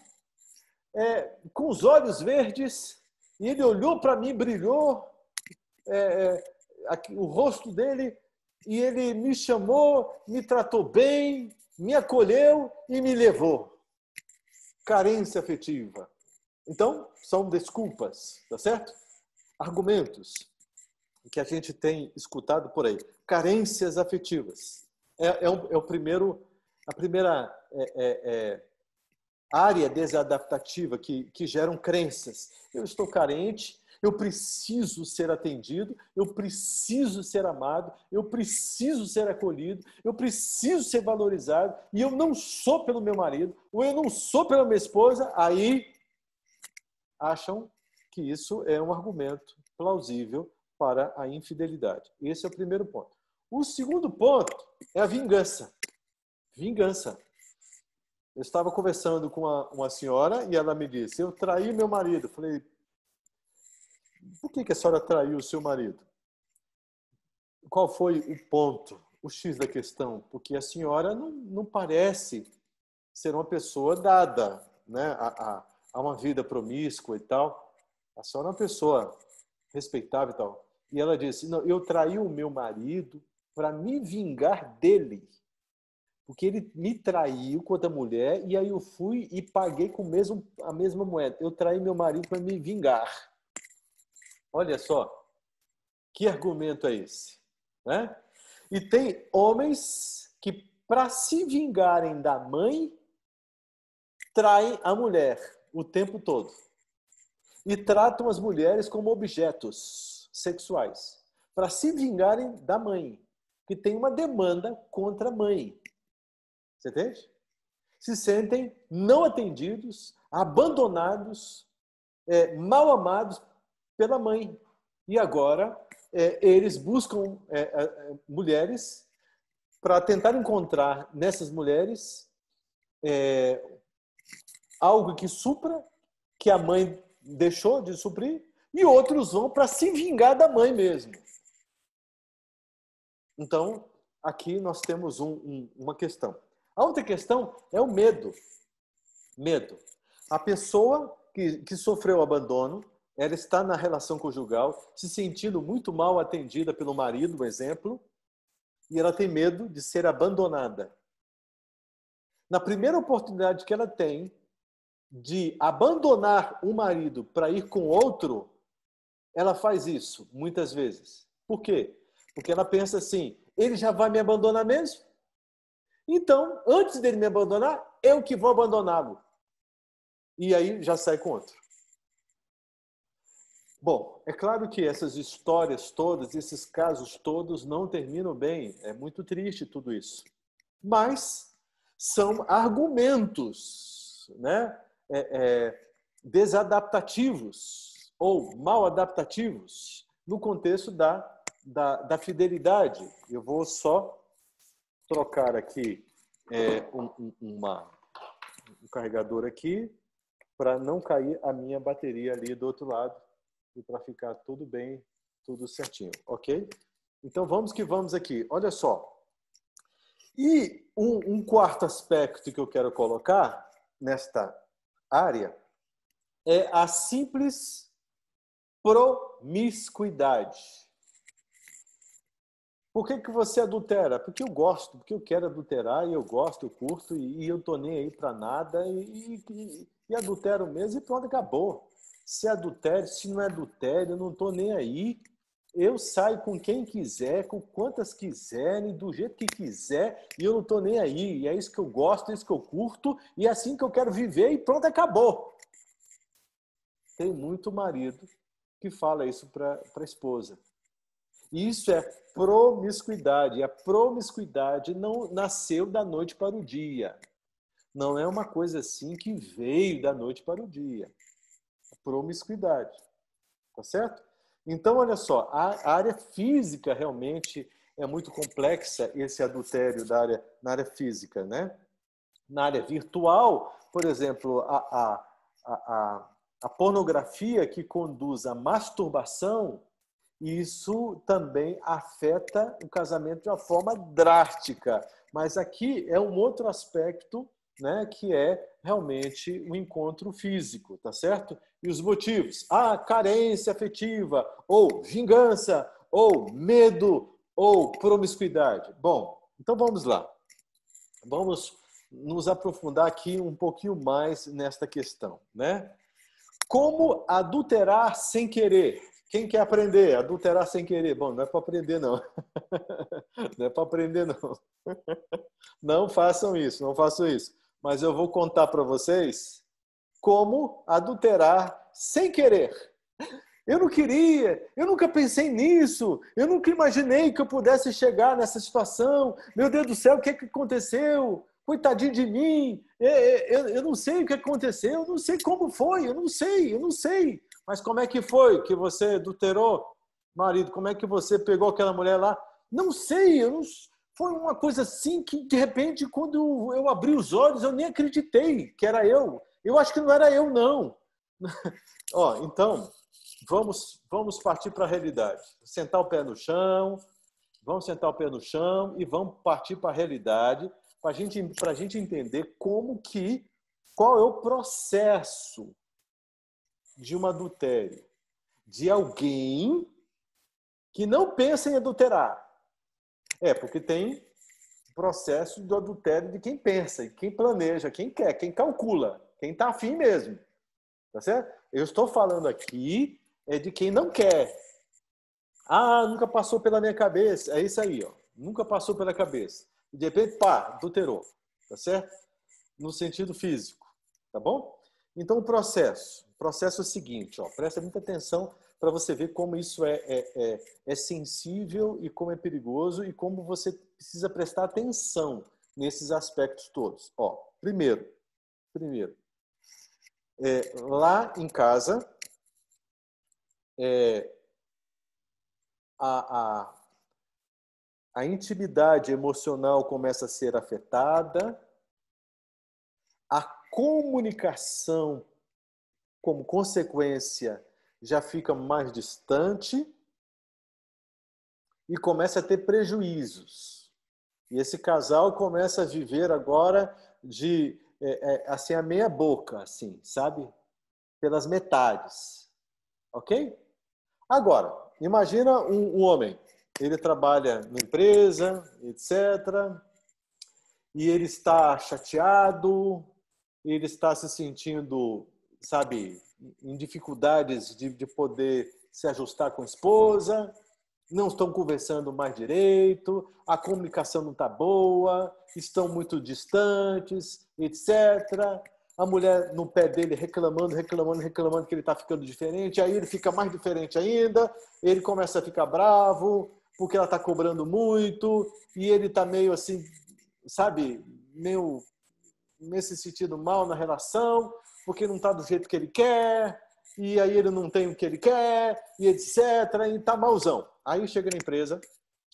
com os olhos verdes, e ele olhou para mim, brilhou o rosto dele, e ele me chamou, me tratou bem, me acolheu e me levou. Carência afetiva. Então, são desculpas, tá certo? Argumentos que a gente tem escutado por aí. Carências afetivas. A primeira área desadaptativa que geram crenças. Eu estou carente, eu preciso ser atendido, eu preciso ser amado, eu preciso ser acolhido, eu preciso ser valorizado, e eu não sou pelo meu marido, ou eu não sou pela minha esposa, aí acham que isso é um argumento plausível para a infidelidade. Esse é o primeiro ponto. O segundo ponto é a vingança. Vingança. Eu estava conversando com uma senhora e ela me disse, eu traí meu marido. Eu falei, por que a senhora traiu o seu marido? Qual foi o ponto, o X da questão? Porque a senhora não parece ser uma pessoa dada, né, a uma vida promíscua e tal. A senhora é uma pessoa respeitável e tal. E ela disse, não, eu traí o meu marido para me vingar dele. Porque ele me traiu com outra mulher e aí eu fui e paguei com a mesma moeda. Eu traí meu marido para me vingar. Olha só, que argumento é esse? Né? E tem homens que, para se vingarem da mãe, traem a mulher o tempo todo. E tratam as mulheres como objetos sexuais. Para se vingarem da mãe, que tem uma demanda contra a mãe. Você entende? Se sentem não atendidos, abandonados, mal amados pela mãe. E agora eles buscam mulheres para tentar encontrar nessas mulheres algo que supra, que a mãe deixou de suprir, e outros vão para se vingar da mãe mesmo. Então, aqui nós temos uma questão. A outra questão é o medo. Medo. A pessoa que sofreu abandono, ela está na relação conjugal, se sentindo muito mal atendida pelo marido, por exemplo, e ela tem medo de ser abandonada. Na primeira oportunidade que ela tem de abandonar o marido para ir com outro, ela faz isso, muitas vezes. Por quê? Porque ela pensa assim, ele já vai me abandonar mesmo? Então, antes dele me abandonar, eu que vou abandoná-lo. E aí já sai com outro. Bom, é claro que essas histórias todas, esses casos todos não terminam bem. É muito triste tudo isso. Mas são argumentos, né? Desadaptativos ou mal adaptativos no contexto da fidelidade. Eu vou só trocar aqui um carregador aqui para não cair a minha bateria ali do outro lado e para ficar tudo bem, tudo certinho, ok? Então vamos que vamos aqui. Olha só. E um quarto aspecto que eu quero colocar nesta área é a simples promiscuidade. Por que você adultera? Porque eu gosto, porque eu quero adulterar, e eu gosto, eu curto, e eu tô nem aí para nada, e adultero mesmo, e pronto, acabou. Se adultério, se não é adultério, eu não tô nem aí. Eu saio com quem quiser, com quantas quiserem, do jeito que quiser, e eu não tô nem aí. E é isso que eu gosto, é isso que eu curto, e é assim que eu quero viver, e pronto, acabou. Tem muito marido que fala isso para a esposa. Isso é promiscuidade. A promiscuidade não nasceu da noite para o dia. Não é uma coisa assim que veio da noite para o dia. A promiscuidade. Tá certo? Então, olha só, a área física realmente é muito complexa, esse adultério na área física, né? Na área virtual, por exemplo, a pornografia que conduz à masturbação, isso também afeta o casamento de uma forma drástica. Mas aqui é um outro aspecto, né, que é realmente o encontro físico, tá certo? E os motivos? Carência afetiva, ou vingança, ou medo, ou promiscuidade. Bom, então vamos lá. Vamos nos aprofundar aqui um pouquinho mais nesta questão, né? Como adulterar sem querer? Quem quer aprender? Adulterar sem querer? Bom, não é para aprender, não. Não é para aprender, não. Não façam isso, não façam isso. Mas eu vou contar para vocês como adulterar sem querer. Eu não queria, eu nunca pensei nisso, eu nunca imaginei que eu pudesse chegar nessa situação. Meu Deus do céu, o que é que aconteceu? Coitadinho de mim, eu não sei o que aconteceu, eu não sei como foi, eu não sei. Mas como é que foi que você adulterou, marido? Como é que você pegou aquela mulher lá? Não sei, eu não... foi uma coisa assim que, de repente, quando eu abri os olhos, eu nem acreditei que era eu. Eu acho que não era eu, não. Ó, então, vamos partir para a realidade. Sentar o pé no chão, vamos sentar o pé no chão e vamos partir para a realidade para a gente entender qual é o processo de um adultério. De alguém que não pensa em adulterar. Porque tem processo do adultério de quem pensa, quem planeja, quem quer, quem calcula, quem está afim mesmo. Tá certo? Eu estou falando aqui de quem não quer. Nunca passou pela minha cabeça. É isso aí, ó. Nunca passou pela cabeça. E de repente, pá, adulterou. Tá certo? No sentido físico. Tá bom? Então, o processo. O processo é o seguinte, ó. Presta muita atenção para você ver como isso é sensível e como é perigoso e como você precisa prestar atenção nesses aspectos todos. Ó, primeiro, lá em casa, a intimidade emocional começa a ser afetada, a comunicação, como consequência, já fica mais distante e começa a ter prejuízos. E esse casal começa a viver agora assim, a meia boca, assim, sabe? Pelas metades. Ok? Agora, imagina um homem. Ele trabalha na empresa, etc. E ele está chateado, ele está se sentindo, sabe, em dificuldades de poder se ajustar com a esposa, não estão conversando mais direito, a comunicação não está boa, estão muito distantes, etc. A mulher no pé dele reclamando que ele está ficando diferente, aí ele fica mais diferente ainda, ele começa a ficar bravo, porque ela está cobrando muito, e ele está meio assim, sabe, meio nesse sentido mal na relação, porque não está do jeito que ele quer, e aí ele não tem o que ele quer, e etc. E está malzão. Aí chega na empresa,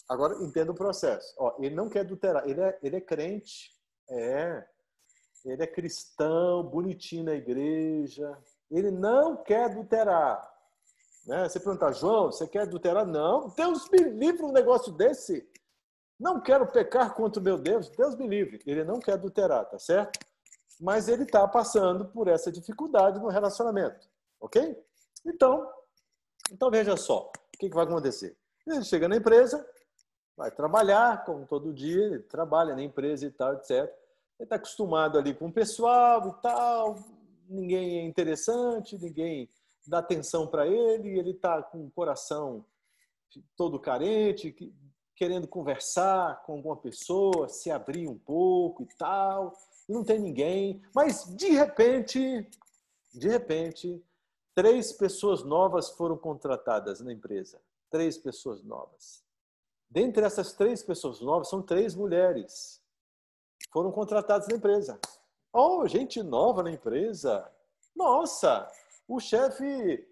agora entenda o processo. Ó, ele não quer adulterar, ele é crente, ele é cristão, bonitinho na igreja, ele não quer adulterar. Né? Você pergunta, João, você quer adulterar? Não, Deus me livre um negócio desse. Não quero pecar contra o meu Deus, Deus me livre. Ele não quer adulterar, tá certo? Mas ele está passando por essa dificuldade no relacionamento, ok? Então veja só, o que vai acontecer? Ele chega na empresa, vai trabalhar, como todo dia, ele trabalha na empresa e tal, etc. Ele está acostumado ali com o pessoal e tal, ninguém é interessante, ninguém dá atenção para ele, e ele está com o coração todo carente, querendo conversar com alguma pessoa, se abrir um pouco e tal, e não tem ninguém. Mas, de repente, 3 pessoas novas foram contratadas na empresa. 3 pessoas novas. Dentre essas 3 pessoas novas, são 3 mulheres. Foram contratadas na empresa. Oh, gente nova na empresa. Nossa, o chefe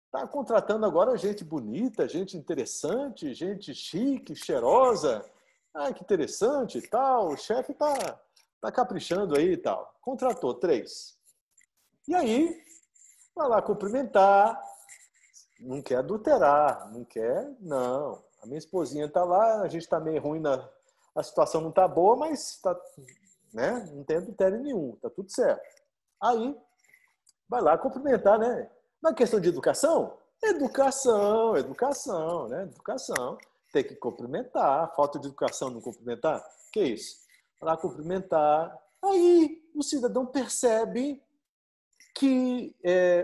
está contratando agora gente bonita, gente interessante, gente chique, cheirosa. Ah, que interessante e tal. O chefe tá caprichando aí e tal. Contratou 3. E aí, vai lá cumprimentar. Não quer adulterar, não quer, não. A minha esposinha está lá, a gente está meio ruim, a situação não está boa, mas tá, né? Não tem adultério nenhum, tá tudo certo. Aí, vai lá cumprimentar, né? Na questão de educação, educação, né? Educação. Tem que cumprimentar. Falta de educação não cumprimentar? Que isso? Vai lá cumprimentar. Aí o cidadão percebe que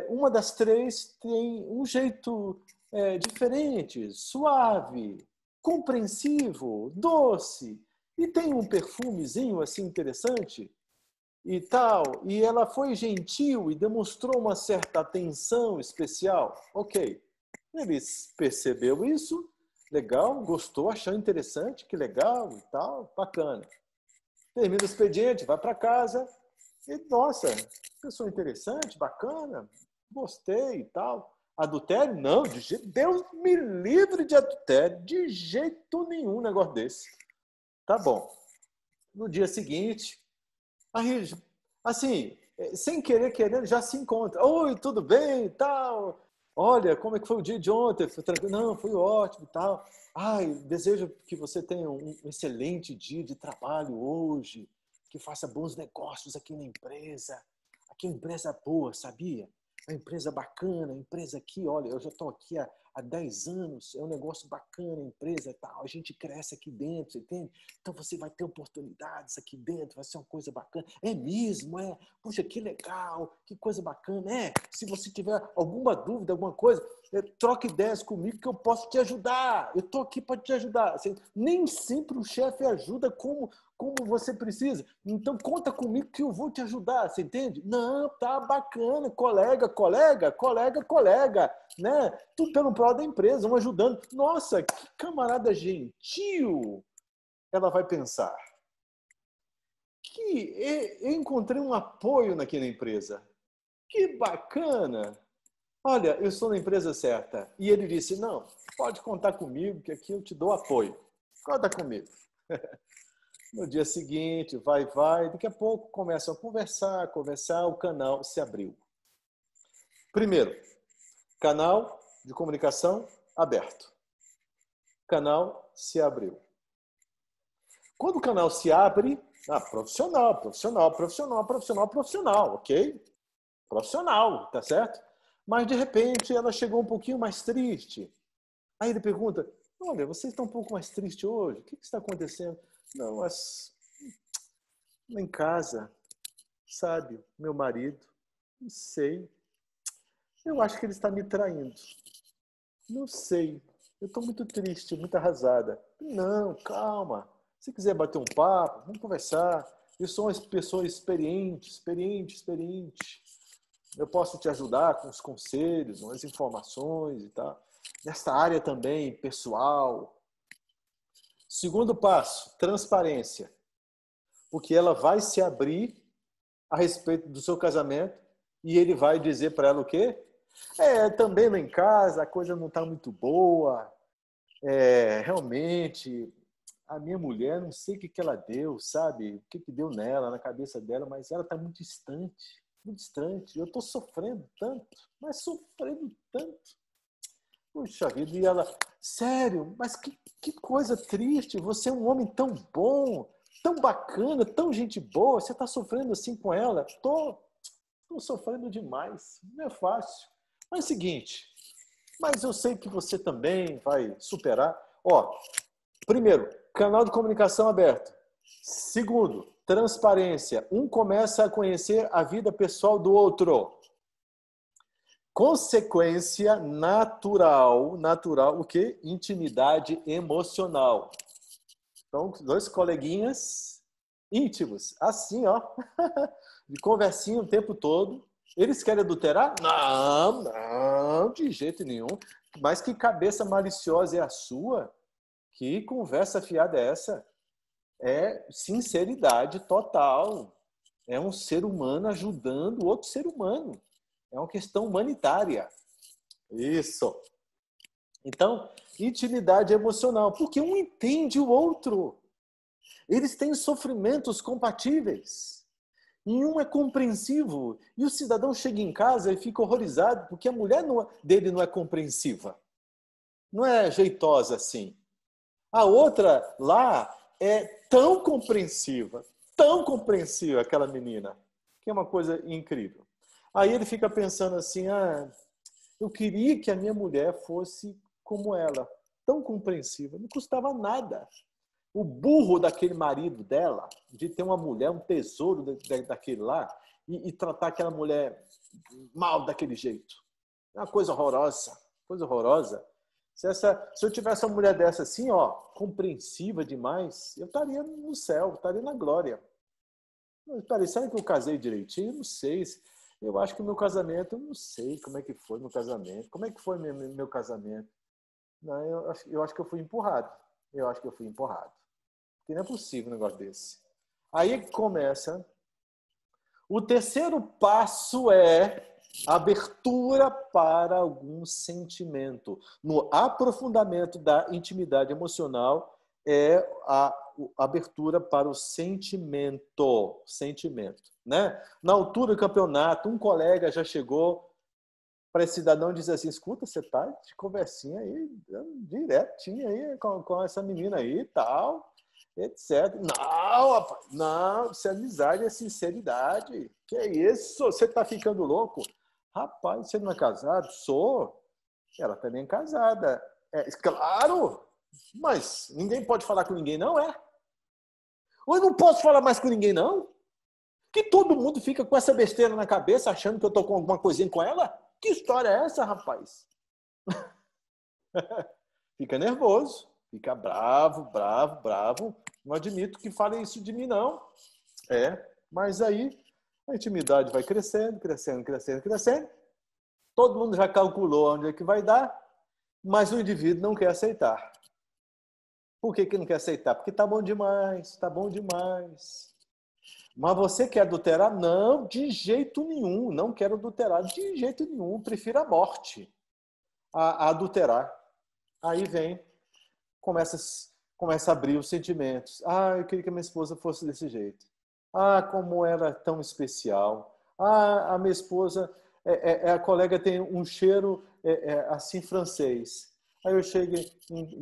uma das 3 tem um jeito diferente, suave, compreensivo, doce, e tem um perfumezinho assim interessante e tal, e ela foi gentil e demonstrou uma certa atenção especial. Ok. Ele percebeu isso, legal, gostou, achou interessante, que legal e tal, bacana. Termina o expediente, vai para casa e, nossa, pessoa interessante, bacana, gostei e tal. Adultério? Não, Deus me livre de adultério, de jeito nenhum um negócio desse. Tá bom. No dia seguinte, assim, sem querer, querendo, já se encontra. Oi, tudo bem e tal? Olha, como é que foi o dia de ontem? Foi tranquilo? Não, foi ótimo e tal. Ai, desejo que você tenha um excelente dia de trabalho hoje, que faça bons negócios aqui na empresa. Aqui é uma empresa boa, sabia? Uma empresa bacana, empresa aqui, olha, eu já estou aqui há 10 anos, é um negócio bacana, a empresa e tal, a gente cresce aqui dentro, você entende? Então você vai ter oportunidades aqui dentro, vai ser uma coisa bacana. É mesmo, é? Puxa, que legal, que coisa bacana. É, se você tiver alguma dúvida, alguma coisa, troque ideias comigo que eu posso te ajudar. Eu estou aqui para te ajudar. Assim, nem sempre o chefe ajuda como você precisa. Então, conta comigo que eu vou te ajudar, você entende? Não, tá bacana, colega, né? Tudo pelo prol da empresa, um ajudando. Nossa, que camarada gentil! Ela vai pensar que eu encontrei um apoio naquela empresa. Que bacana! Olha, eu sou na empresa certa. E ele disse, não, pode contar comigo, que aqui eu te dou apoio. Conta comigo. No dia seguinte, vai, daqui a pouco começam a conversar, o canal se abriu. Primeiro, canal de comunicação aberto. Canal se abriu. Quando o canal se abre, profissional, ok? Profissional, tá certo? Mas, de repente, ela chegou um pouquinho mais triste. Aí ele pergunta, olha, você está um pouco mais triste hoje? O que está acontecendo? Não, mas em casa, sabe, meu marido, não sei. Eu acho que ele está me traindo. Não sei. Eu estou muito triste, muito arrasada. Não, calma. Se quiser bater um papo, vamos conversar. Eu sou uma pessoa experiente. Eu posso te ajudar com os conselhos, com as informações e tal. Nesta área também, pessoal. Segundo passo, transparência. Porque ela vai se abrir a respeito do seu casamento e ele vai dizer para ela o quê? Também lá em casa a coisa não está muito boa. Realmente, a minha mulher, não sei o que ela deu, sabe? O que deu nela, na cabeça dela, mas ela está muito distante, muito distante. Eu estou sofrendo tanto, mas sofrendo tanto. Puxa vida, e ela, sério, mas que coisa triste, você é um homem tão bom, tão bacana, tão gente boa, você está sofrendo assim com ela? Estou sofrendo demais, não é fácil. Mas é o seguinte, mas eu sei que você também vai superar. Primeiro, canal de comunicação aberto. Segundo, transparência. Um começa a conhecer a vida pessoal do outro. Consequência natural, o quê? Intimidade emocional. Então, dois coleguinhas íntimos, assim, de conversinha o tempo todo. Eles querem adulterar? Não, de jeito nenhum. Mas que cabeça maliciosa é a sua? Que conversa fiada é essa? É sinceridade total. É um ser humano ajudando outro ser humano. É uma questão humanitária. Isso. Então, intimidade emocional. Porque um entende o outro. Eles têm sofrimentos compatíveis. E um é compreensivo. E o cidadão chega em casa e fica horrorizado porque a mulher dele não é compreensiva. Não é jeitosa assim. A outra lá é tão compreensiva, aquela menina, que é uma coisa incrível. Aí ele fica pensando assim, eu queria que a minha mulher fosse como ela, tão compreensiva, não custava nada. O burro daquele marido dela, de ter uma mulher, um tesouro daquele lá, e tratar aquela mulher mal daquele jeito. É uma coisa horrorosa, coisa horrorosa. Se eu tivesse uma mulher dessa assim, compreensiva demais, eu estaria no céu, estaria na glória. Será que eu casei direitinho? Não sei. Eu acho que o meu casamento, eu não sei como é que foi meu casamento. Como é que foi meu casamento? Não, eu acho que eu fui empurrado. Eu acho que eu fui empurrado. Porque não é possível um negócio desse. Aí começa. O terceiro passo é abertura para algum sentimento. No aprofundamento da intimidade emocional é a abertura para o sentimento. Sentimento, né? Na altura do campeonato, um colega já chegou para esse cidadão e disse assim: escuta, você tá de conversinha aí, direitinho aí com essa menina aí e tal, etc. Não, rapaz, não, isso é amizade, é sinceridade. Que é isso? Você tá ficando louco? Rapaz, você não é casado? Sou. Ela também é casada. É, claro, mas ninguém pode falar com ninguém, não é? Ou eu não posso falar mais com ninguém, não? Que todo mundo fica com essa besteira na cabeça, achando que eu tô com alguma coisinha com ela? Que história é essa, rapaz? Fica nervoso, fica bravo, bravo, bravo. Não admito que fale isso de mim, não. Mas aí a intimidade vai crescendo, crescendo, crescendo, crescendo. Todo mundo já calculou onde é que vai dar, mas o indivíduo não quer aceitar. Por que não quer aceitar? Porque tá bom demais, tá bom demais. Mas você quer adulterar? Não, de jeito nenhum. Não quero adulterar de jeito nenhum. Prefiro a morte a adulterar. Aí vem, começa a abrir os sentimentos. Ah, eu queria que a minha esposa fosse desse jeito. Ah, como era tão especial. Ah, a minha esposa, a colega tem um cheiro assim francês. Aí eu chego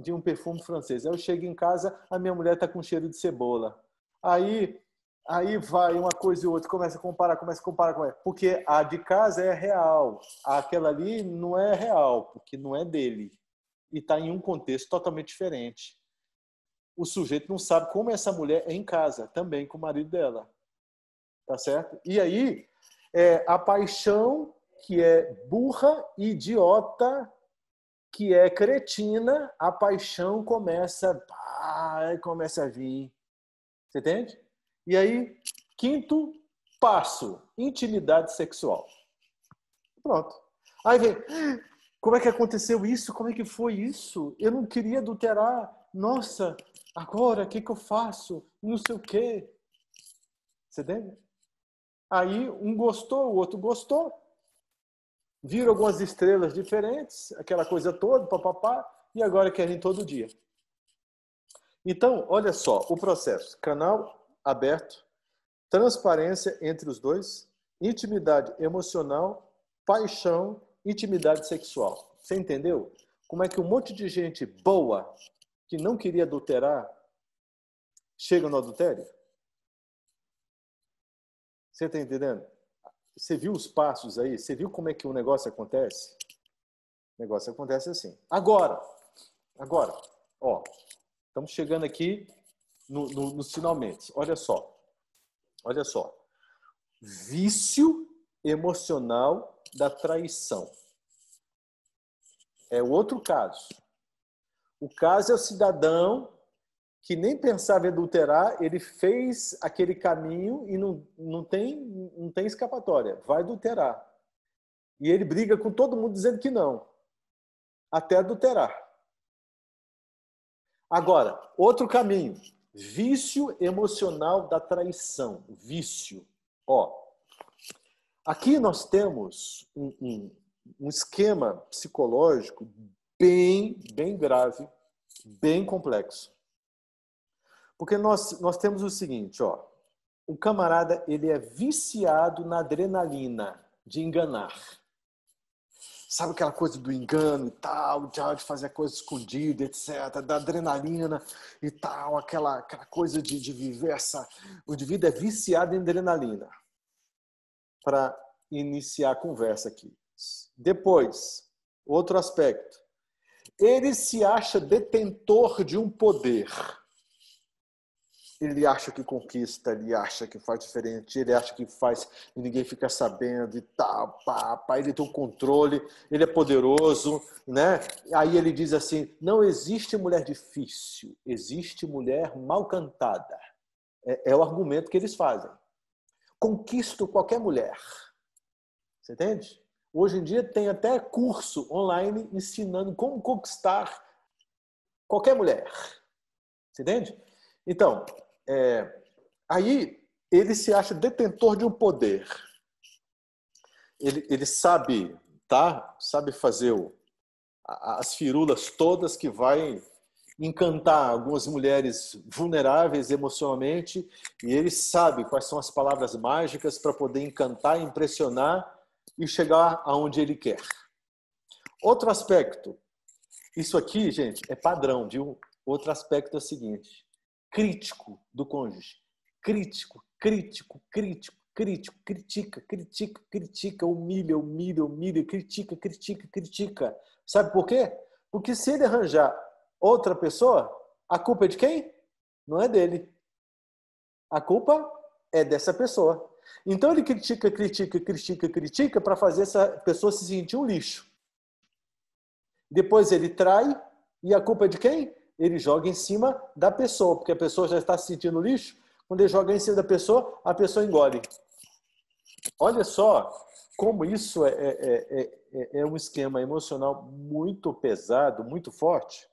de um perfume francês. Aí eu chego em casa, a minha mulher está com cheiro de cebola. Aí, aí vai uma coisa e outra, começa a comparar. Porque a de casa é real. Aquela ali não é real, porque não é dele. E está em um contexto totalmente diferente. O sujeito não sabe como essa mulher é em casa, também com o marido dela. Tá certo? E aí, a paixão, que é burra, idiota, que é cretina, a paixão começa a vir. Você entende? E aí, quinto passo, intimidade sexual. Pronto. Aí vem, como é que aconteceu isso? Como é que foi isso? Eu não queria adulterar. Nossa, agora o que eu faço? Não sei o quê. Você entende? Aí um gostou, o outro gostou. Viram algumas estrelas diferentes, aquela coisa toda, papapá, e agora querem todo dia. Então, olha só, o processo. Canal aberto, transparência entre os dois, intimidade emocional, paixão, intimidade sexual. Você entendeu? Como é que um monte de gente boa, que não queria adulterar, chega no adultério? Você está entendendo? Você viu os passos aí? Você viu como é que o negócio acontece? O negócio acontece assim. Agora, ó, estamos chegando aqui nos finalmente. Olha só. Vício emocional da traição. É o outro caso. O caso é o cidadão que nem pensava em adulterar, ele fez aquele caminho e não tem escapatória, vai adulterar. E ele briga com todo mundo dizendo que não, até adulterar. Agora, outro caminho, vício emocional da traição, vício. Ó, aqui nós temos um esquema psicológico bem grave, bem complexo. Porque nós temos o seguinte, ó, o camarada ele é viciado na adrenalina de enganar. Sabe aquela coisa do engano e tal, de fazer a coisa escondida, etc., da adrenalina e tal, aquela coisa de viver essa... O indivíduo é viciado em adrenalina. Para iniciar a conversa aqui. Depois, outro aspecto. Ele se acha detentor de um poder. Ele acha que conquista, ele acha que faz diferente, ele acha que faz e ninguém fica sabendo e tal, pá, ele tem o controle, ele é poderoso, né? Aí ele diz assim, não existe mulher difícil, existe mulher mal cantada. É o argumento que eles fazem. Conquisto qualquer mulher. Você entende? Hoje em dia tem até curso online ensinando como conquistar qualquer mulher. Você entende? Então, aí ele se acha detentor de um poder. Ele sabe, tá? Sabe fazer as firulas todas que vai encantar algumas mulheres vulneráveis emocionalmente, e ele sabe quais são as palavras mágicas para poder encantar, impressionar e chegar aonde ele quer. Outro aspecto, isso aqui, gente, é padrão, viu? Outro aspecto é o seguinte: crítico do cônjuge. Crítico, crítico, crítico, crítico, critica, critica, critica, humilha, humilha, humilha, critica, critica, critica. Sabe por quê? Porque se ele arranjar outra pessoa, a culpa é de quem? Não é dele. A culpa é dessa pessoa. Então ele critica, critica, critica, critica para fazer essa pessoa se sentir um lixo. Depois ele trai e a culpa é de quem? Ele joga em cima da pessoa, porque a pessoa já está se sentindo lixo. Quando ele joga em cima da pessoa, a pessoa engole. Olha só como isso é um esquema emocional muito pesado, muito forte.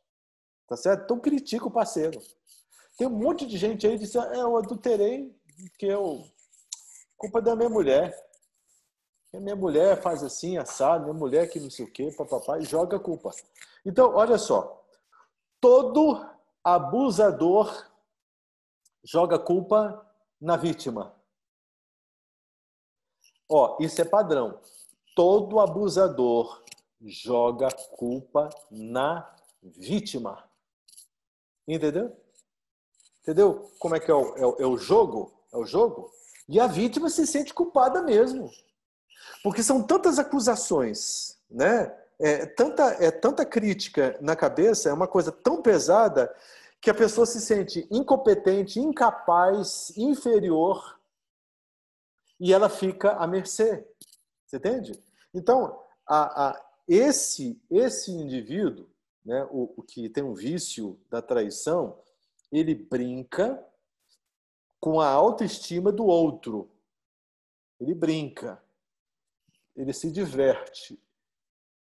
Tá certo? Então critica o parceiro. Tem um monte de gente aí que diz, eu adulterei porque culpa da minha mulher. A minha mulher faz assim, assado, minha mulher que não sei o quê, papapá, e joga a culpa. Então, olha só. Todo abusador joga a culpa na vítima. Ó, isso é padrão. Todo abusador joga a culpa na vítima. Entendeu? Entendeu como é que é o jogo? É o jogo? E a vítima se sente culpada mesmo. Porque são tantas acusações, né? Tanta crítica na cabeça, é uma coisa tão pesada que a pessoa se sente incompetente, incapaz, inferior e ela fica à mercê. Você entende? Então, esse indivíduo, né, o que tem um vício da traição, ele brinca com a autoestima do outro. Ele brinca. Ele se diverte.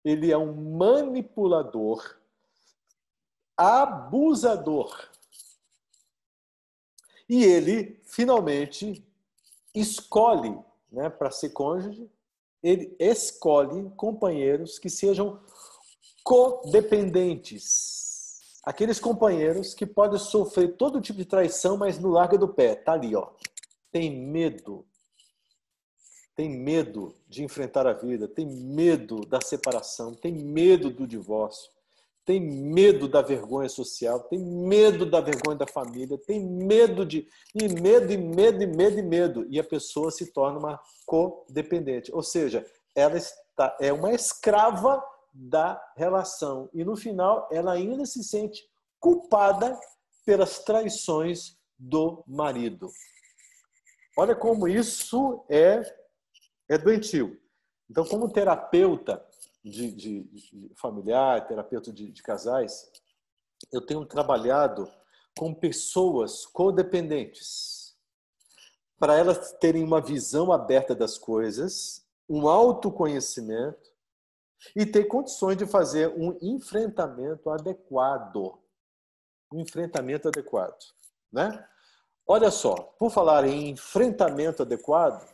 Ele é um manipulador, abusador. E ele, finalmente, escolhe, né, para ser cônjuge, ele escolhe companheiros que sejam codependentes. Aqueles companheiros que podem sofrer todo tipo de traição, mas não larga do pé. Tá ali, ó. Tem medo de enfrentar a vida, tem medo da separação, tem medo do divórcio, tem medo da vergonha social, tem medo da vergonha da família, tem medo medo. E a pessoa se torna uma codependente. Ou seja, ela é uma escrava da relação. E no final, ela ainda se sente culpada pelas traições do marido. Olha como isso é doentio. Então, como terapeuta de familiar, terapeuta de casais, eu tenho trabalhado com pessoas codependentes para elas terem uma visão aberta das coisas, um autoconhecimento e ter condições de fazer um enfrentamento adequado. Um enfrentamento adequado, né? Olha só, por falar em enfrentamento adequado,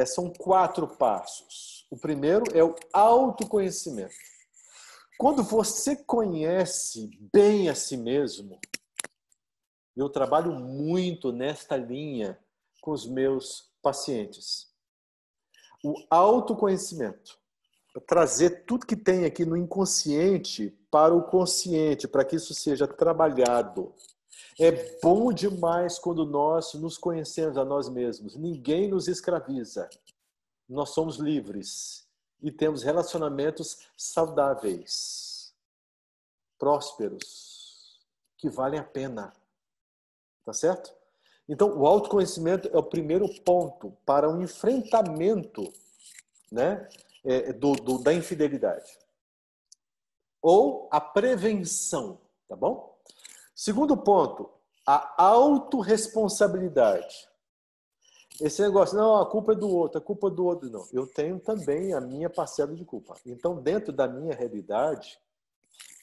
são 4 passos. O primeiro é o autoconhecimento. Quando você conhece bem a si mesmo, eu trabalho muito nesta linha com os meus pacientes. O autoconhecimento, trazer tudo que tem aqui no inconsciente para o consciente, para que isso seja trabalhado. É bom demais quando nós nos conhecemos a nós mesmos. Ninguém nos escraviza. Nós somos livres e temos relacionamentos saudáveis, prósperos, que valem a pena. Tá certo? Então, o autoconhecimento é o primeiro ponto para um enfrentamento, né, da infidelidade. Ou a prevenção, tá bom? Segundo ponto, a autorresponsabilidade. Esse negócio, não, a culpa é do outro, a culpa é do outro, não. Eu tenho também a minha parcela de culpa. Então, dentro da minha realidade,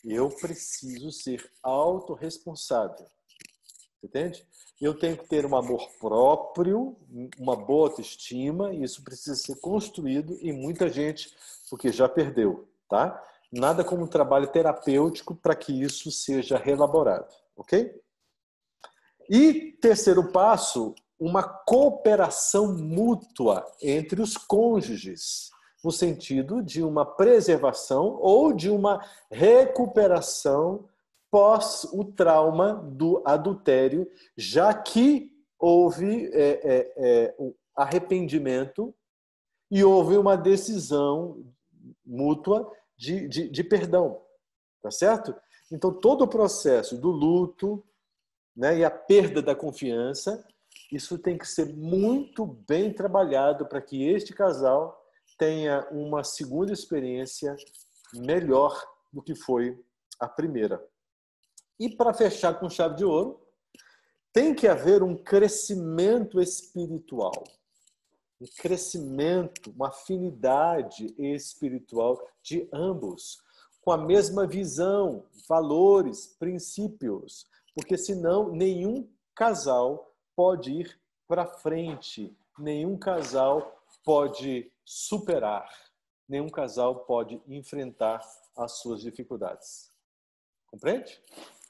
eu preciso ser autorresponsável. Entende? Eu tenho que ter um amor próprio, uma boa autoestima, e isso precisa ser construído e muita gente, porque já perdeu, tá? Nada como um trabalho terapêutico para que isso seja reelaborado, ok? E terceiro passo, uma cooperação mútua entre os cônjuges, no sentido de uma preservação ou de uma recuperação pós o trauma do adultério, já que houve arrependimento e houve uma decisão mútua de perdão, tá certo? Então, todo o processo do luto, né, e a perda da confiança, isso tem que ser muito bem trabalhado para que este casal tenha uma segunda experiência melhor do que foi a primeira. E para fechar com chave de ouro, tem que haver um crescimento espiritual. Um crescimento, uma afinidade espiritual de ambos, com a mesma visão, valores, princípios, porque senão nenhum casal pode ir para frente, nenhum casal pode superar, nenhum casal pode enfrentar as suas dificuldades. Compreende?